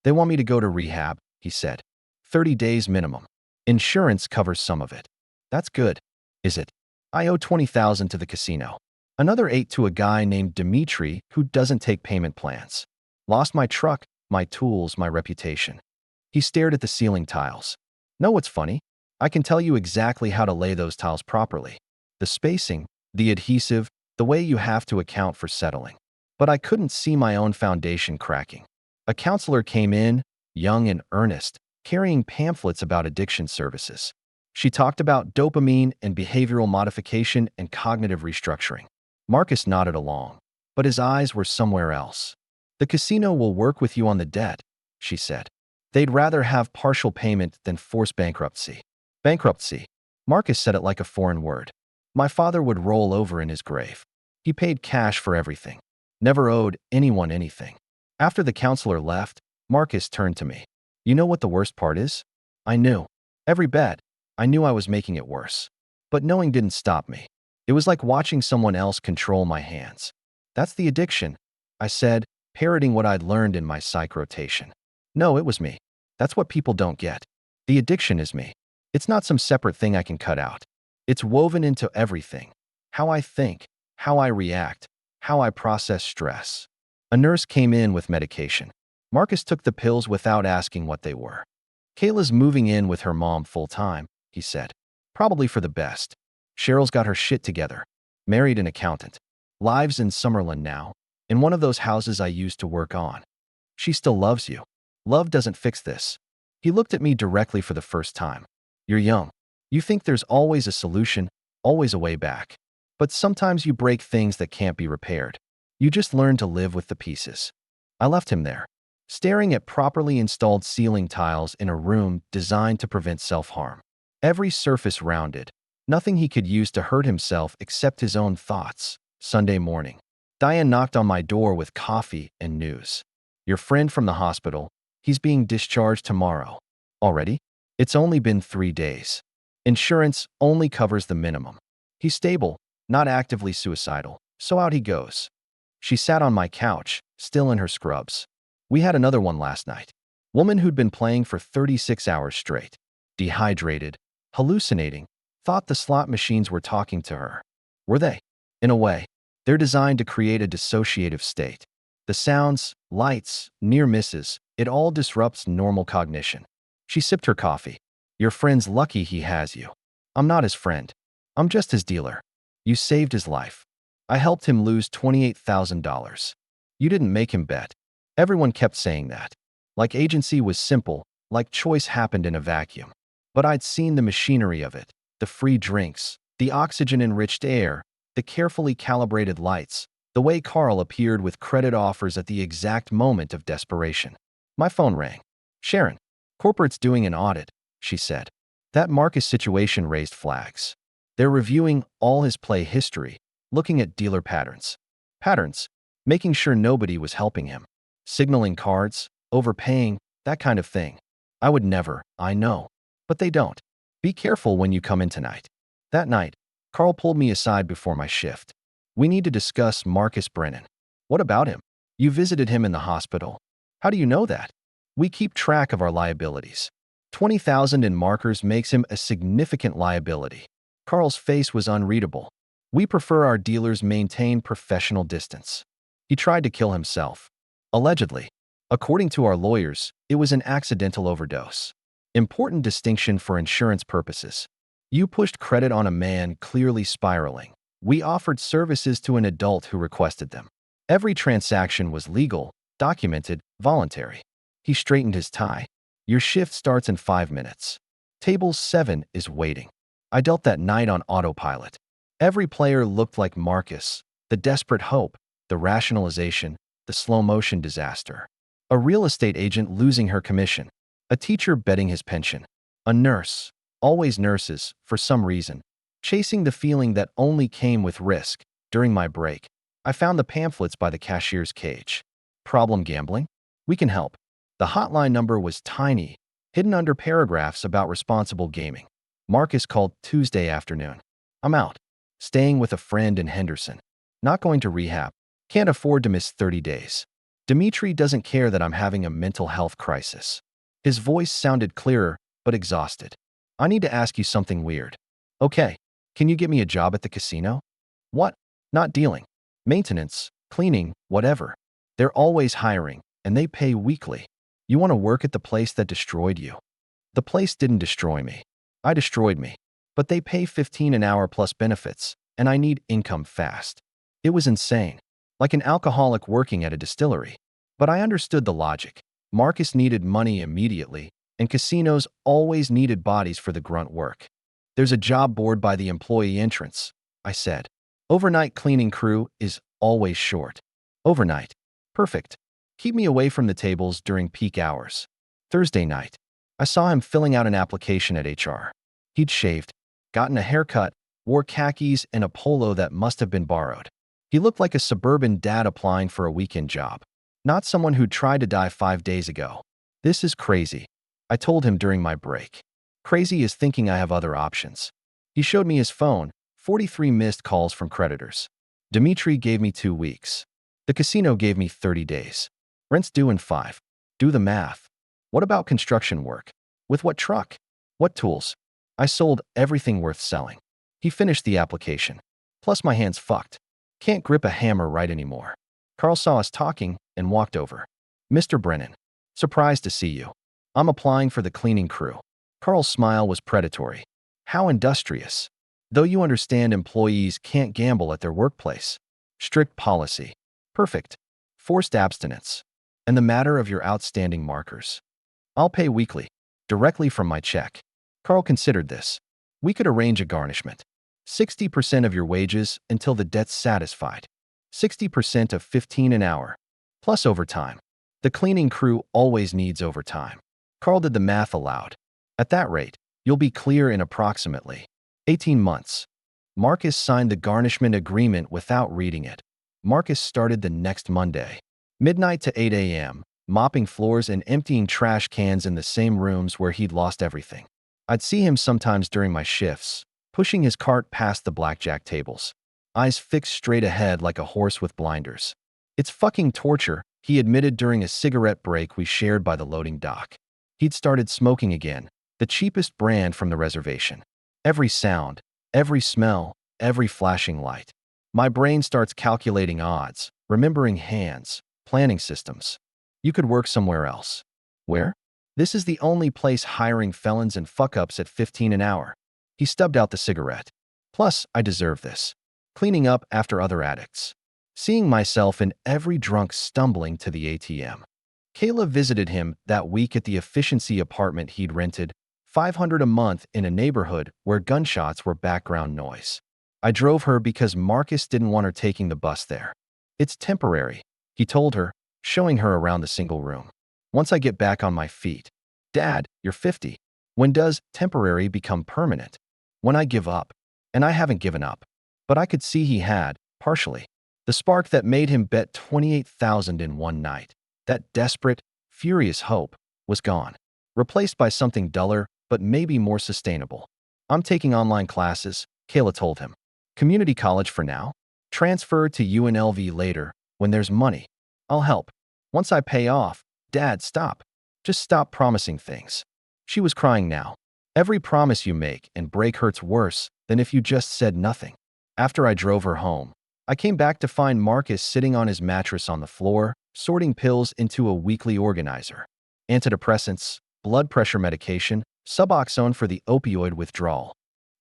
"They want me to go to rehab," he said. 30 days minimum. Insurance covers some of it." "That's good." "Is it?" "I owe $20,000 to the casino. Another 8 to a guy named Dimitri who doesn't take payment plans. Lost my truck, my tools, my reputation." He stared at the ceiling tiles. "Know what's funny? I can tell you exactly how to lay those tiles properly. The spacing, the adhesive, the way you have to account for settling. But I couldn't see my own foundation cracking." A counselor came in, young and earnest, carrying pamphlets about addiction services. She talked about dopamine and behavioral modification and cognitive restructuring. Marcus nodded along, but his eyes were somewhere else. "The casino will work with you on the debt," she said. "They'd rather have partial payment than force bankruptcy." Bankruptcy. Marcus said it like a foreign word. My father would roll over in his grave. He paid cash for everything. Never owed anyone anything. After the counselor left, Marcus turned to me. "You know what the worst part is?" I knew. Every bed. I knew I was making it worse. But knowing didn't stop me. It was like watching someone else control my hands. "That's the addiction," I said, parroting what I'd learned in my psych rotation. "No, it was me. That's what people don't get. The addiction is me. It's not some separate thing I can cut out. It's woven into everything. How I think, how I react, how I process stress." A nurse came in with medication. Marcus took the pills without asking what they were. "Kayla's moving in with her mom full-time," he said. "Probably for the best. Cheryl's got her shit together. Married an accountant. Lives in Summerlin now, in one of those houses I used to work on. She still loves you. Love doesn't fix this." He looked at me directly for the first time. "You're young. You think there's always a solution, always a way back. But sometimes you break things that can't be repaired. You just learn to live with the pieces." I left him there, staring at properly installed ceiling tiles in a room designed to prevent self-harm. Every surface rounded. Nothing he could use to hurt himself except his own thoughts. Sunday morning. Diane knocked on my door with coffee and news. "Your friend from the hospital. He's being discharged tomorrow." "Already?" "It's only been 3 days. Insurance only covers the minimum. He's stable, not actively suicidal, so out he goes." She sat on my couch, still in her scrubs. "We had another one last night. Woman who'd been playing for 36 hours straight. Dehydrated, hallucinating, thought the slot machines were talking to her." "Were they?" "In a way. They're designed to create a dissociative state. The sounds, lights, near misses, it all disrupts normal cognition." She sipped her coffee. "Your friend's lucky he has you." "I'm not his friend. I'm just his dealer." "You saved his life." "I helped him lose $28,000. You didn't make him bet. Everyone kept saying that. Like agency was simple, like choice happened in a vacuum. But I'd seen the machinery of it, the free drinks, the oxygen-enriched air, the carefully calibrated lights, the way Carl appeared with credit offers at the exact moment of desperation. My phone rang. "Sharon, corporate's doing an audit," she said. That Marcus situation raised flags. They're reviewing all his play history, looking at dealer patterns, making sure nobody was helping him, signaling cards, overpaying, that kind of thing. I would never, I know. But they don't. Be careful when you come in tonight. That night, Carl pulled me aside before my shift. "We need to discuss Marcus Brennan." "What about him?" "You visited him in the hospital." "How do you know that?" "We keep track of our liabilities. 20,000 in markers makes him a significant liability." Carl's face was unreadable. "We prefer our dealers maintain professional distance." He tried to kill himself. Allegedly. According to our lawyers, it was an accidental overdose. Important distinction for insurance purposes. You pushed credit on a man clearly spiraling. We offered services to an adult who requested them. Every transaction was legal, documented, voluntary. He straightened his tie. "Your shift starts in 5 minutes. Table 7 is waiting." I dealt that night on autopilot. Every player looked like Marcus, the desperate hope, the rationalization, the slow-motion disaster. A real estate agent losing her commission. A teacher betting his pension. A nurse, always nurses, for some reason, chasing the feeling that only came with risk. During my break, I found the pamphlets by the cashier's cage. "Problem gambling? We can help." The hotline number was tiny, hidden under paragraphs about responsible gaming. Marcus called Tuesday afternoon. "I'm out. Staying with a friend in Henderson. Not going to rehab. Can't afford to miss 30 days. Dimitri doesn't care that I'm having a mental health crisis." His voice sounded clearer, but exhausted. "I need to ask you something weird." "Okay. Can you get me a job at the casino?" "What?" "Not dealing. Maintenance, cleaning, whatever. They're always hiring, and they pay weekly. You want to work at the place that destroyed you?" "The place didn't destroy me. I destroyed me. But they pay 15 an hour plus benefits, and I need income fast." It was insane. Like an alcoholic working at a distillery. But I understood the logic. Marcus needed money immediately, and casinos always needed bodies for the grunt work. "There's a job board by the employee entrance," I said. "Overnight cleaning crew is always short." "Overnight. Perfect. Keep me away from the tables during peak hours." Thursday night. I saw him filling out an application at HR. He'd shaved, gotten a haircut, wore khakis and a polo that must have been borrowed. He looked like a suburban dad applying for a weekend job. Not someone who tried to die 5 days ago. "This is crazy," I told him during my break. "Crazy is thinking I have other options." He showed me his phone, 43 missed calls from creditors. Dimitri gave me 2 weeks. The casino gave me 30 days. Rent's due in 5. Do the math. What about construction work? With what truck? What tools? I sold everything worth selling. He finished the application. Plus my hand's fucked. Can't grip a hammer right anymore. Carl saw us talking and walked over. "Mr. Brennan, surprised to see you. I'm applying for the cleaning crew." Carl's smile was predatory. "How industrious. Though you understand employees can't gamble at their workplace. Strict policy. Perfect. Forced abstinence. And the matter of your outstanding markers. I'll pay weekly, directly from my check." Carl considered this. "We could arrange a garnishment. 60% of your wages until the debt's satisfied. 60% of 15 an hour. Plus overtime. The cleaning crew always needs overtime." Carl did the math aloud. "At that rate, you'll be clear in approximately 18 months. Marcus signed the garnishment agreement without reading it. Marcus started the next Monday. Midnight to 8 a.m., mopping floors and emptying trash cans in the same rooms where he'd lost everything. I'd see him sometimes during my shifts, pushing his cart past the blackjack tables. Eyes fixed straight ahead like a horse with blinders. "It's fucking torture," he admitted during a cigarette break we shared by the loading dock. He'd started smoking again, the cheapest brand from the reservation. Every sound, every smell, every flashing light. My brain starts calculating odds, remembering hands, planning systems. "You could work somewhere else." "Where?" "This is the only place hiring felons and fuck-ups at 15 an hour." He stubbed out the cigarette. "Plus, I deserve this. Cleaning up after other addicts. seeing myself in every drunk stumbling to the ATM. Kayla visited him that week at the efficiency apartment he'd rented, $500 a month in a neighborhood where gunshots were background noise. I drove her because Marcus didn't want her taking the bus there. It's temporary, he told her, showing her around the single room. Once I get back on my feet. Dad, you're 50. When does temporary become permanent? When I give up. And I haven't given up. But I could see he had, partially. The spark that made him bet $28,000 in one night, that desperate, furious hope, was gone, replaced by something duller but maybe more sustainable. I'm taking online classes, Kayla told him. Community college for now. Transfer to UNLV later, when there's money. I'll help. Once I pay off, Dad, stop. Just stop promising things. She was crying now. Every promise you make and break hurts worse than if you just said nothing. After I drove her home, I came back to find Marcus sitting on his mattress on the floor, sorting pills into a weekly organizer. Antidepressants, blood pressure medication, Suboxone for the opioid withdrawal.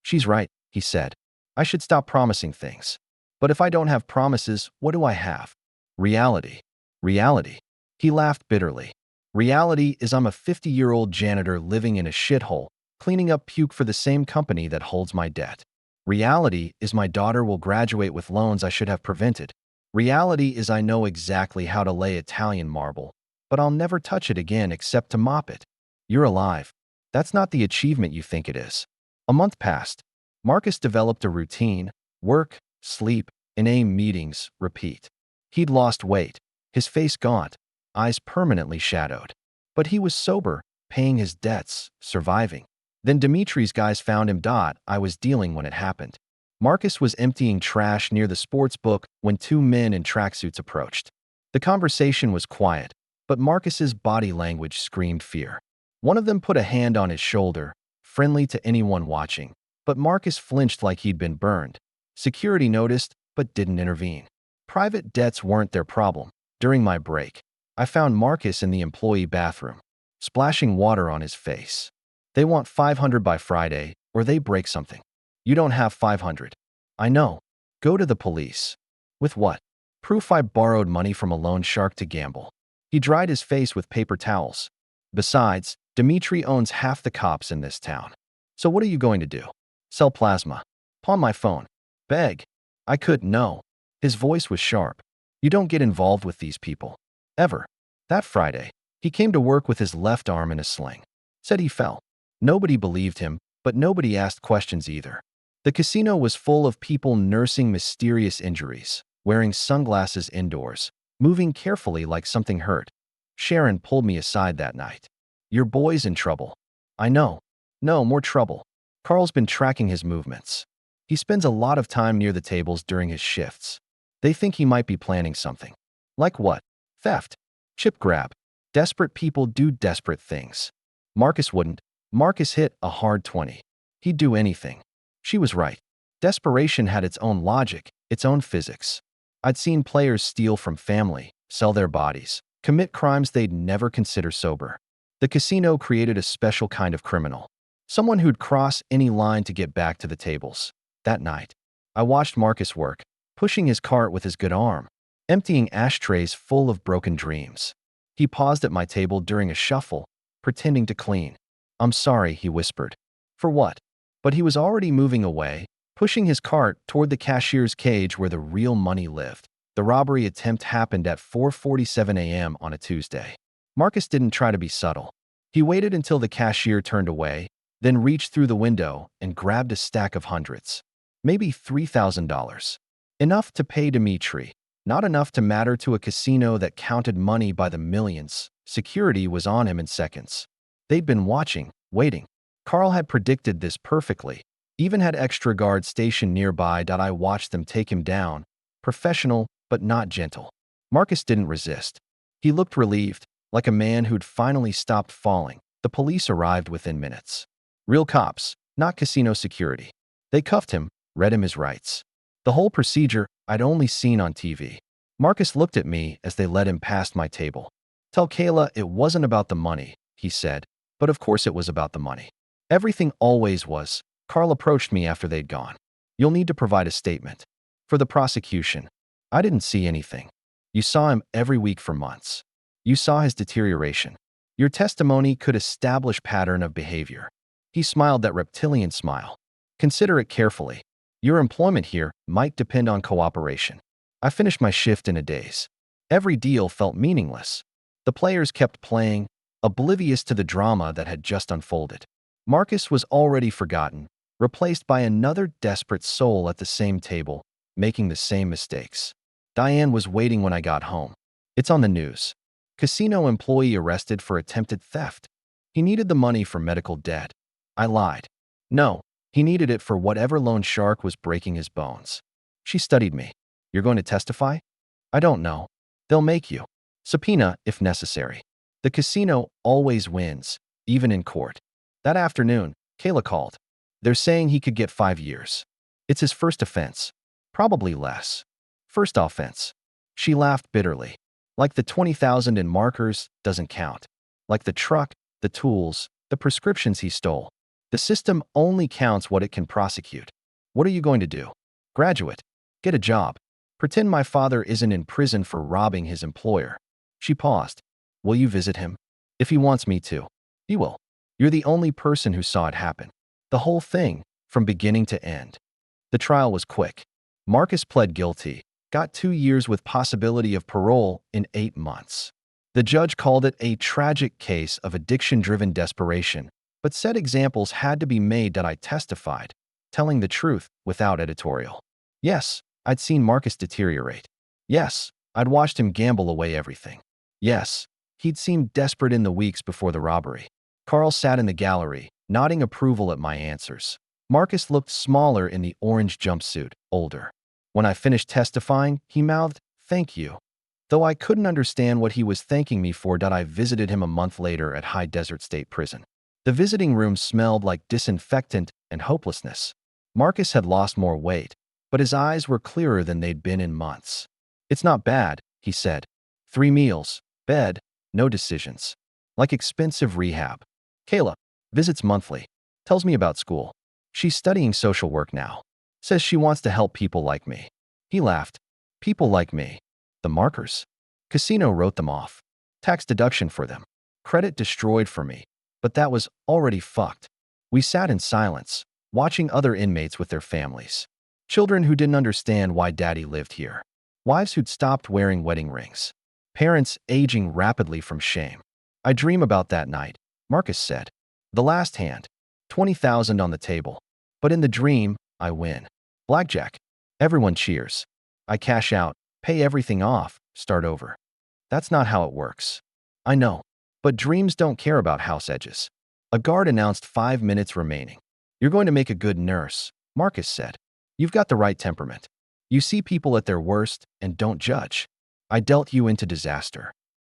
She's right, he said. I should stop promising things. But if I don't have promises, what do I have? Reality. Reality. He laughed bitterly. Reality is I'm a 50-year-old janitor living in a shithole, cleaning up puke for the same company that holds my debt. Reality is my daughter will graduate with loans I should have prevented. Reality is I know exactly how to lay Italian marble, but I'll never touch it again except to mop it. You're alive. That's not the achievement you think it is. A month passed. Marcus developed a routine: work, sleep, inane meetings, repeat. He'd lost weight, his face gaunt, eyes permanently shadowed. But he was sober, paying his debts, surviving. Then Dimitri's guys found him. I was dealing when it happened. Marcus was emptying trash near the sports book when two men in tracksuits approached. The conversation was quiet, but Marcus's body language screamed fear. One of them put a hand on his shoulder, friendly to anyone watching, but Marcus flinched like he'd been burned. Security noticed, but didn't intervene. Private debts weren't their problem. During my break, I found Marcus in the employee bathroom, splashing water on his face. They want 500 by Friday, or they break something. You don't have 500. I know. Go to the police. With what? Proof I borrowed money from a loan shark to gamble. He dried his face with paper towels. Besides, Dimitri owns half the cops in this town. So what are you going to do? Sell plasma. Pawn my phone. Beg. I could, no. His voice was sharp. You don't get involved with these people. Ever. That Friday, he came to work with his left arm in a sling. Said he fell. Nobody believed him, but nobody asked questions either. The casino was full of people nursing mysterious injuries, wearing sunglasses indoors, moving carefully like something hurt. Sharon pulled me aside that night. Your boy's in trouble. I know. No, more trouble. Carl's been tracking his movements. He spends a lot of time near the tables during his shifts. They think he might be planning something. Like what? Theft. Chip grab. Desperate people do desperate things. Marcus wouldn't. Marcus hit a hard 20. He'd do anything. She was right. Desperation had its own logic, its own physics. I'd seen players steal from family, sell their bodies, commit crimes they'd never consider sober. The casino created a special kind of criminal. Someone who'd cross any line to get back to the tables. That night, I watched Marcus work, pushing his cart with his good arm, emptying ashtrays full of broken dreams. He paused at my table during a shuffle, pretending to clean. I'm sorry, he whispered. For what? But he was already moving away, pushing his cart toward the cashier's cage where the real money lived. The robbery attempt happened at 4:47 a.m. on a Tuesday. Marcus didn't try to be subtle. He waited until the cashier turned away, then reached through the window and grabbed a stack of hundreds. Maybe $3,000. Enough to pay Dimitri, not enough to matter to a casino that counted money by the millions. Security was on him in seconds. They'd been watching, waiting. Carl had predicted this perfectly, even had extra guards stationed nearby. I watched them take him down, professional but not gentle. Marcus didn't resist. He looked relieved, like a man who'd finally stopped falling. The police arrived within minutes. Real cops, not casino security. They cuffed him, read him his rights. The whole procedure I'd only seen on TV. Marcus looked at me as they led him past my table. Tell Kayla it wasn't about the money, he said, but of course it was about the money. Everything always was. Carl approached me after they'd gone. You'll need to provide a statement. For the prosecution. I didn't see anything. You saw him every week for months. You saw his deterioration. Your testimony could establish pattern of behavior. He smiled that reptilian smile. Consider it carefully. Your employment here might depend on cooperation. I finished my shift in a daze. Every deal felt meaningless. The players kept playing, oblivious to the drama that had just unfolded. Marcus was already forgotten, replaced by another desperate soul at the same table, making the same mistakes. Diane was waiting when I got home. It's on the news. Casino employee arrested for attempted theft. He needed the money for medical debt. I lied. No, he needed it for whatever loan shark was breaking his bones. She studied me. You're going to testify? I don't know. They'll make you. Subpoena, if necessary. The casino always wins, even in court. That afternoon, Kayla called. They're saying he could get 5 years. It's his first offense. Probably less. First offense. She laughed bitterly. Like the 20,000 in markers doesn't count. Like the truck, the tools, the prescriptions he stole. The system only counts what it can prosecute. What are you going to do? Graduate. Get a job. Pretend my father isn't in prison for robbing his employer. She paused. Will you visit him? If he wants me to. He will. You're the only person who saw it happen. The whole thing, from beginning to end. The trial was quick. Marcus pled guilty, got 2 years with possibility of parole in 8 months. The judge called it a tragic case of addiction-driven desperation, but said examples had to be made that I testified, telling the truth without editorial. Yes, I'd seen Marcus deteriorate. Yes, I'd watched him gamble away everything. Yes, he'd seemed desperate in the weeks before the robbery. Carl sat in the gallery, nodding approval at my answers. Marcus looked smaller in the orange jumpsuit, older. When I finished testifying, he mouthed, "Thank you." Though I couldn't understand what he was thanking me for, I visited him a month later at High Desert State Prison. The visiting room smelled like disinfectant and hopelessness. Marcus had lost more weight, but his eyes were clearer than they'd been in months. It's not bad, he said. 3 meals, bed, no decisions. Like expensive rehab. Kayla visits monthly. Tells me about school. She's studying social work now. Says she wants to help people like me. He laughed. People like me. The markers. Casino wrote them off. Tax deduction for them. Credit destroyed for me. But that was already fucked. We sat in silence, watching other inmates with their families. Children who didn't understand why daddy lived here. Wives who'd stopped wearing wedding rings. Parents aging rapidly from shame. I dream about that night, Marcus said. The last hand. 20,000 on the table. But in the dream, I win. Blackjack. Everyone cheers. I cash out, pay everything off, start over. That's not how it works. I know. But dreams don't care about house edges. A guard announced 5 minutes remaining. You're going to make a good nurse, Marcus said. You've got the right temperament. You see people at their worst and don't judge. I dealt you into disaster.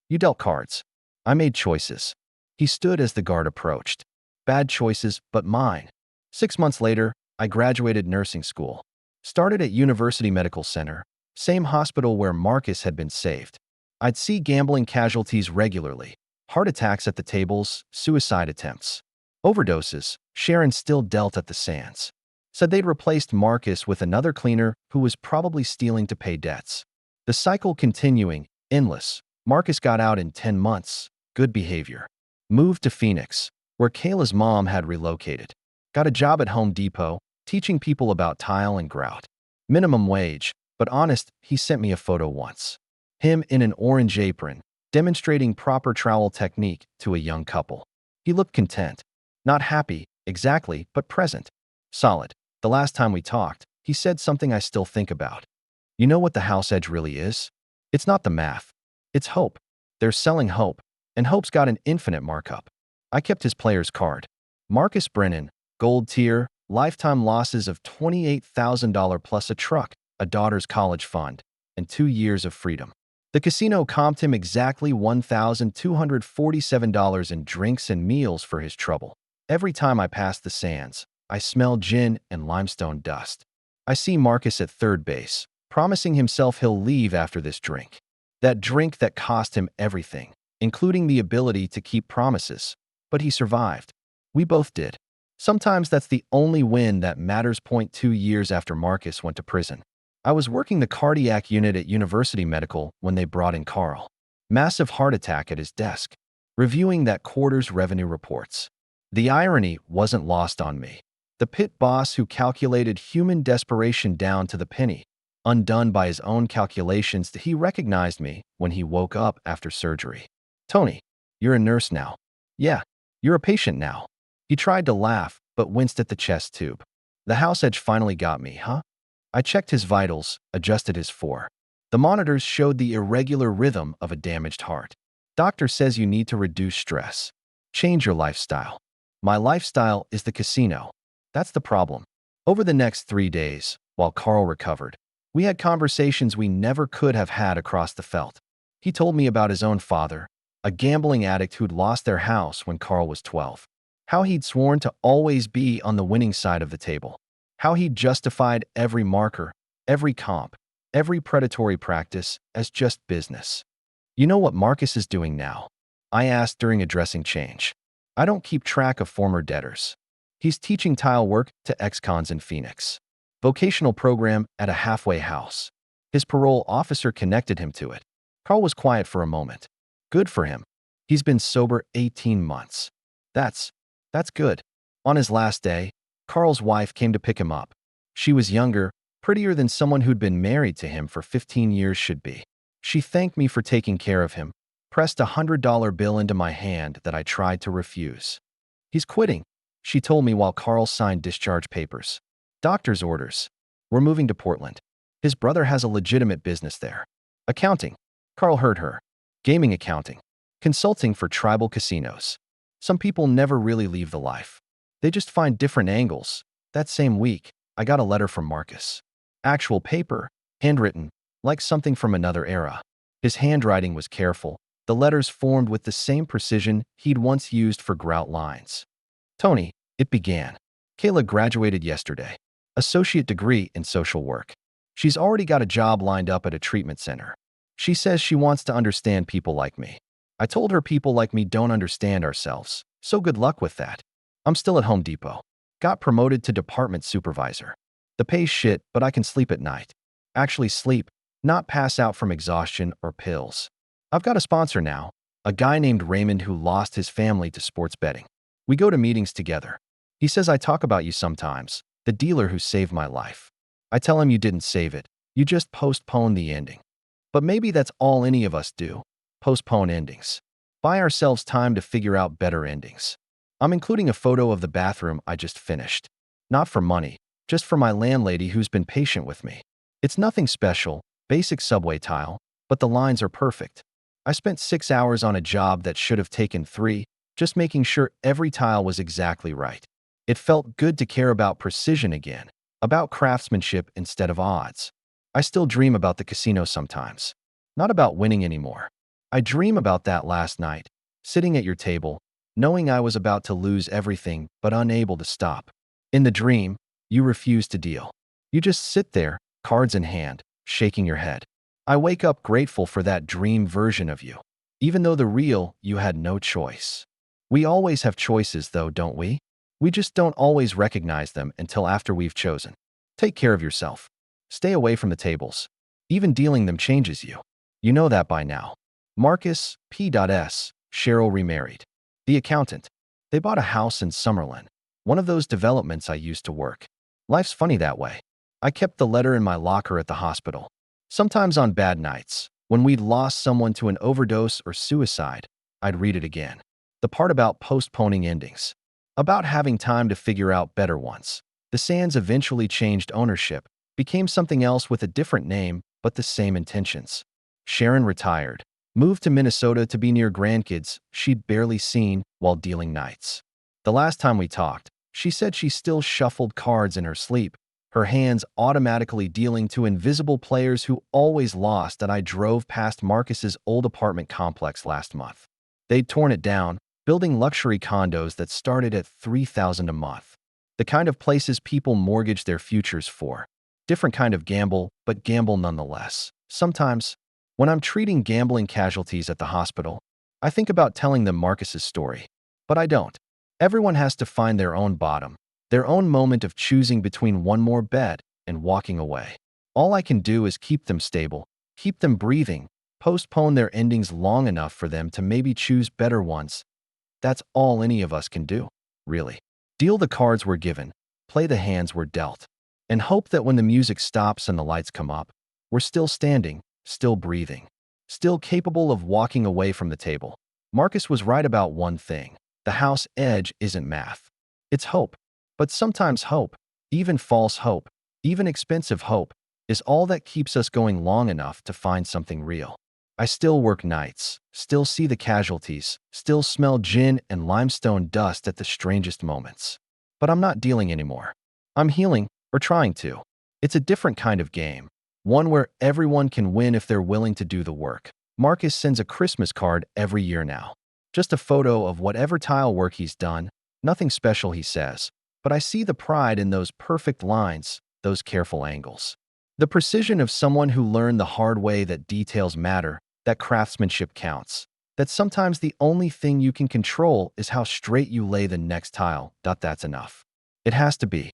You dealt cards. I made choices. He stood as the guard approached. Bad choices, but mine. 6 months later, I graduated nursing school. Started at University Medical Center, same hospital where Marcus had been saved. I'd see gambling casualties regularly. Heart attacks at the tables, suicide attempts. Overdoses, Sharon still dealt at the Sands. Said they'd replaced Marcus with another cleaner who was probably stealing to pay debts. The cycle continuing, endless. Marcus got out in 10 months. Good behavior. Moved to Phoenix, where Kayla's mom had relocated. Got a job at Home Depot, teaching people about tile and grout. Minimum wage, but honest, he sent me a photo once. Him in an orange apron, demonstrating proper trowel technique to a young couple. He looked content. Not happy, exactly, but present. Solid. The last time we talked, he said something I still think about. You know what the house edge really is? It's not the math. It's hope. They're selling hope, and hope's got an infinite markup. I kept his player's card. Marcus Brennan, gold tier, lifetime losses of $28,000 plus a truck, a daughter's college fund, and 2 years of freedom. The casino comped him exactly $1,247 in drinks and meals for his trouble. Every time I pass the Sands, I smell gin and limestone dust. I see Marcus at third base, promising himself he'll leave after this drink. That drink that cost him everything, including the ability to keep promises. But he survived. We both did. Sometimes that's the only win that matters. 2 years after Marcus went to prison. I was working the cardiac unit at University Medical when they brought in Carl. Massive heart attack at his desk, reviewing that quarter's revenue reports. The irony wasn't lost on me. The pit boss who calculated human desperation down to the penny, undone by his own calculations, he recognized me when he woke up after surgery. "Tony, you're a nurse now." "Yeah, you're a patient now." He tried to laugh, but winced at the chest tube. "The house edge finally got me, huh?" I checked his vitals, adjusted his 4. The monitors showed the irregular rhythm of a damaged heart. "Doctor says you need to reduce stress. Change your lifestyle." My lifestyle is the casino. That's the problem. Over the next 3 days, while Carl recovered, we had conversations we never could have had across the felt. He told me about his own father, a gambling addict who'd lost their house when Carl was 12. How he'd sworn to always be on the winning side of the table. How he'd justified every marker, every comp, every predatory practice as just business. "You know what Marcus is doing now?" I asked during addressing change. "I don't keep track of former debtors." "He's teaching tile work to ex-cons in Phoenix. Vocational program at a halfway house. His parole officer connected him to it." Carl was quiet for a moment. "Good for him. He's been sober 18 months. That's good." On his last day, Carl's wife came to pick him up. She was younger, prettier than someone who'd been married to him for 15 years should be. She thanked me for taking care of him, pressed a $100 bill into my hand that I tried to refuse. "He's quitting," she told me while Carl signed discharge papers. "Doctor's orders. We're moving to Portland. His brother has a legitimate business there. Accounting." Carl heard her. "Gaming accounting. Consulting for tribal casinos. Some people never really leave the life. They just find different angles." That same week, I got a letter from Marcus. Actual paper, handwritten, like something from another era. His handwriting was careful. The letters formed with the same precision he'd once used for grout lines. "Tony," it began. "Kayla graduated yesterday. Associate degree in social work. She's already got a job lined up at a treatment center. She says she wants to understand people like me. I told her people like me don't understand ourselves, so good luck with that. I'm still at Home Depot. Got promoted to department supervisor. The pay's shit, but I can sleep at night. Actually sleep, not pass out from exhaustion or pills. I've got a sponsor now, a guy named Raymond who lost his family to sports betting. We go to meetings together. He says I talk about you sometimes, the dealer who saved my life. I tell him you didn't save it, you just postponed the ending. But maybe that's all any of us do, postpone endings. Buy ourselves time to figure out better endings. I'm including a photo of the bathroom I just finished. Not for money, just for my landlady who's been patient with me. It's nothing special, basic subway tile, but the lines are perfect. I spent 6 hours on a job that should have taken 3, just making sure every tile was exactly right. It felt good to care about precision again, about craftsmanship instead of odds. I still dream about the casino sometimes. Not about winning anymore. I dream about that last night, sitting at your table, knowing I was about to lose everything but unable to stop. In the dream, you refuse to deal. You just sit there, cards in hand, shaking your head. I wake up grateful for that dream version of you, even though the real you had no choice. We always have choices though, don't we? We just don't always recognize them until after we've chosen. Take care of yourself. Stay away from the tables. Even dealing them changes you. You know that by now. Marcus P.S. Cheryl remarried. The accountant. They bought a house in Summerlin, one of those developments I used to work. Life's funny that way. I kept the letter in my locker at the hospital. Sometimes on bad nights, when we'd lost someone to an overdose or suicide, I'd read it again. The part about postponing endings. About having time to figure out better ones. The Sands eventually changed ownership, became something else with a different name, but the same intentions. Sharon retired, moved to Minnesota to be near grandkids she'd barely seen while dealing nights. The last time we talked, she said she still shuffled cards in her sleep, her hands automatically dealing to invisible players who always lost. And I drove past Marcus's old apartment complex last month. They'd torn it down, building luxury condos that started at $3,000 a month. The kind of places people mortgage their futures for. Different kind of gamble, but gamble nonetheless. Sometimes, when I'm treating gambling casualties at the hospital, I think about telling them Marcus's story. But I don't. Everyone has to find their own bottom, their own moment of choosing between one more bet and walking away. All I can do is keep them stable, keep them breathing, postpone their endings long enough for them to maybe choose better ones. That's all any of us can do, really. Deal the cards we're given, play the hands we're dealt, and hope that when the music stops and the lights come up, we're still standing, still breathing, still capable of walking away from the table. Marcus was right about one thing. The house edge isn't math. It's hope. But sometimes hope, even false hope, even expensive hope, is all that keeps us going long enough to find something real. I still work nights, still see the casualties, still smell gin and limestone dust at the strangest moments. But I'm not dealing anymore. I'm healing, or trying to. It's a different kind of game, one where everyone can win if they're willing to do the work. Marcus sends a Christmas card every year now. Just a photo of whatever tile work he's done, nothing special, he says. But I see the pride in those perfect lines, those careful angles. The precision of someone who learned the hard way that details matter, that craftsmanship counts, that sometimes the only thing you can control is how straight you lay the next tile. That's enough. It has to be.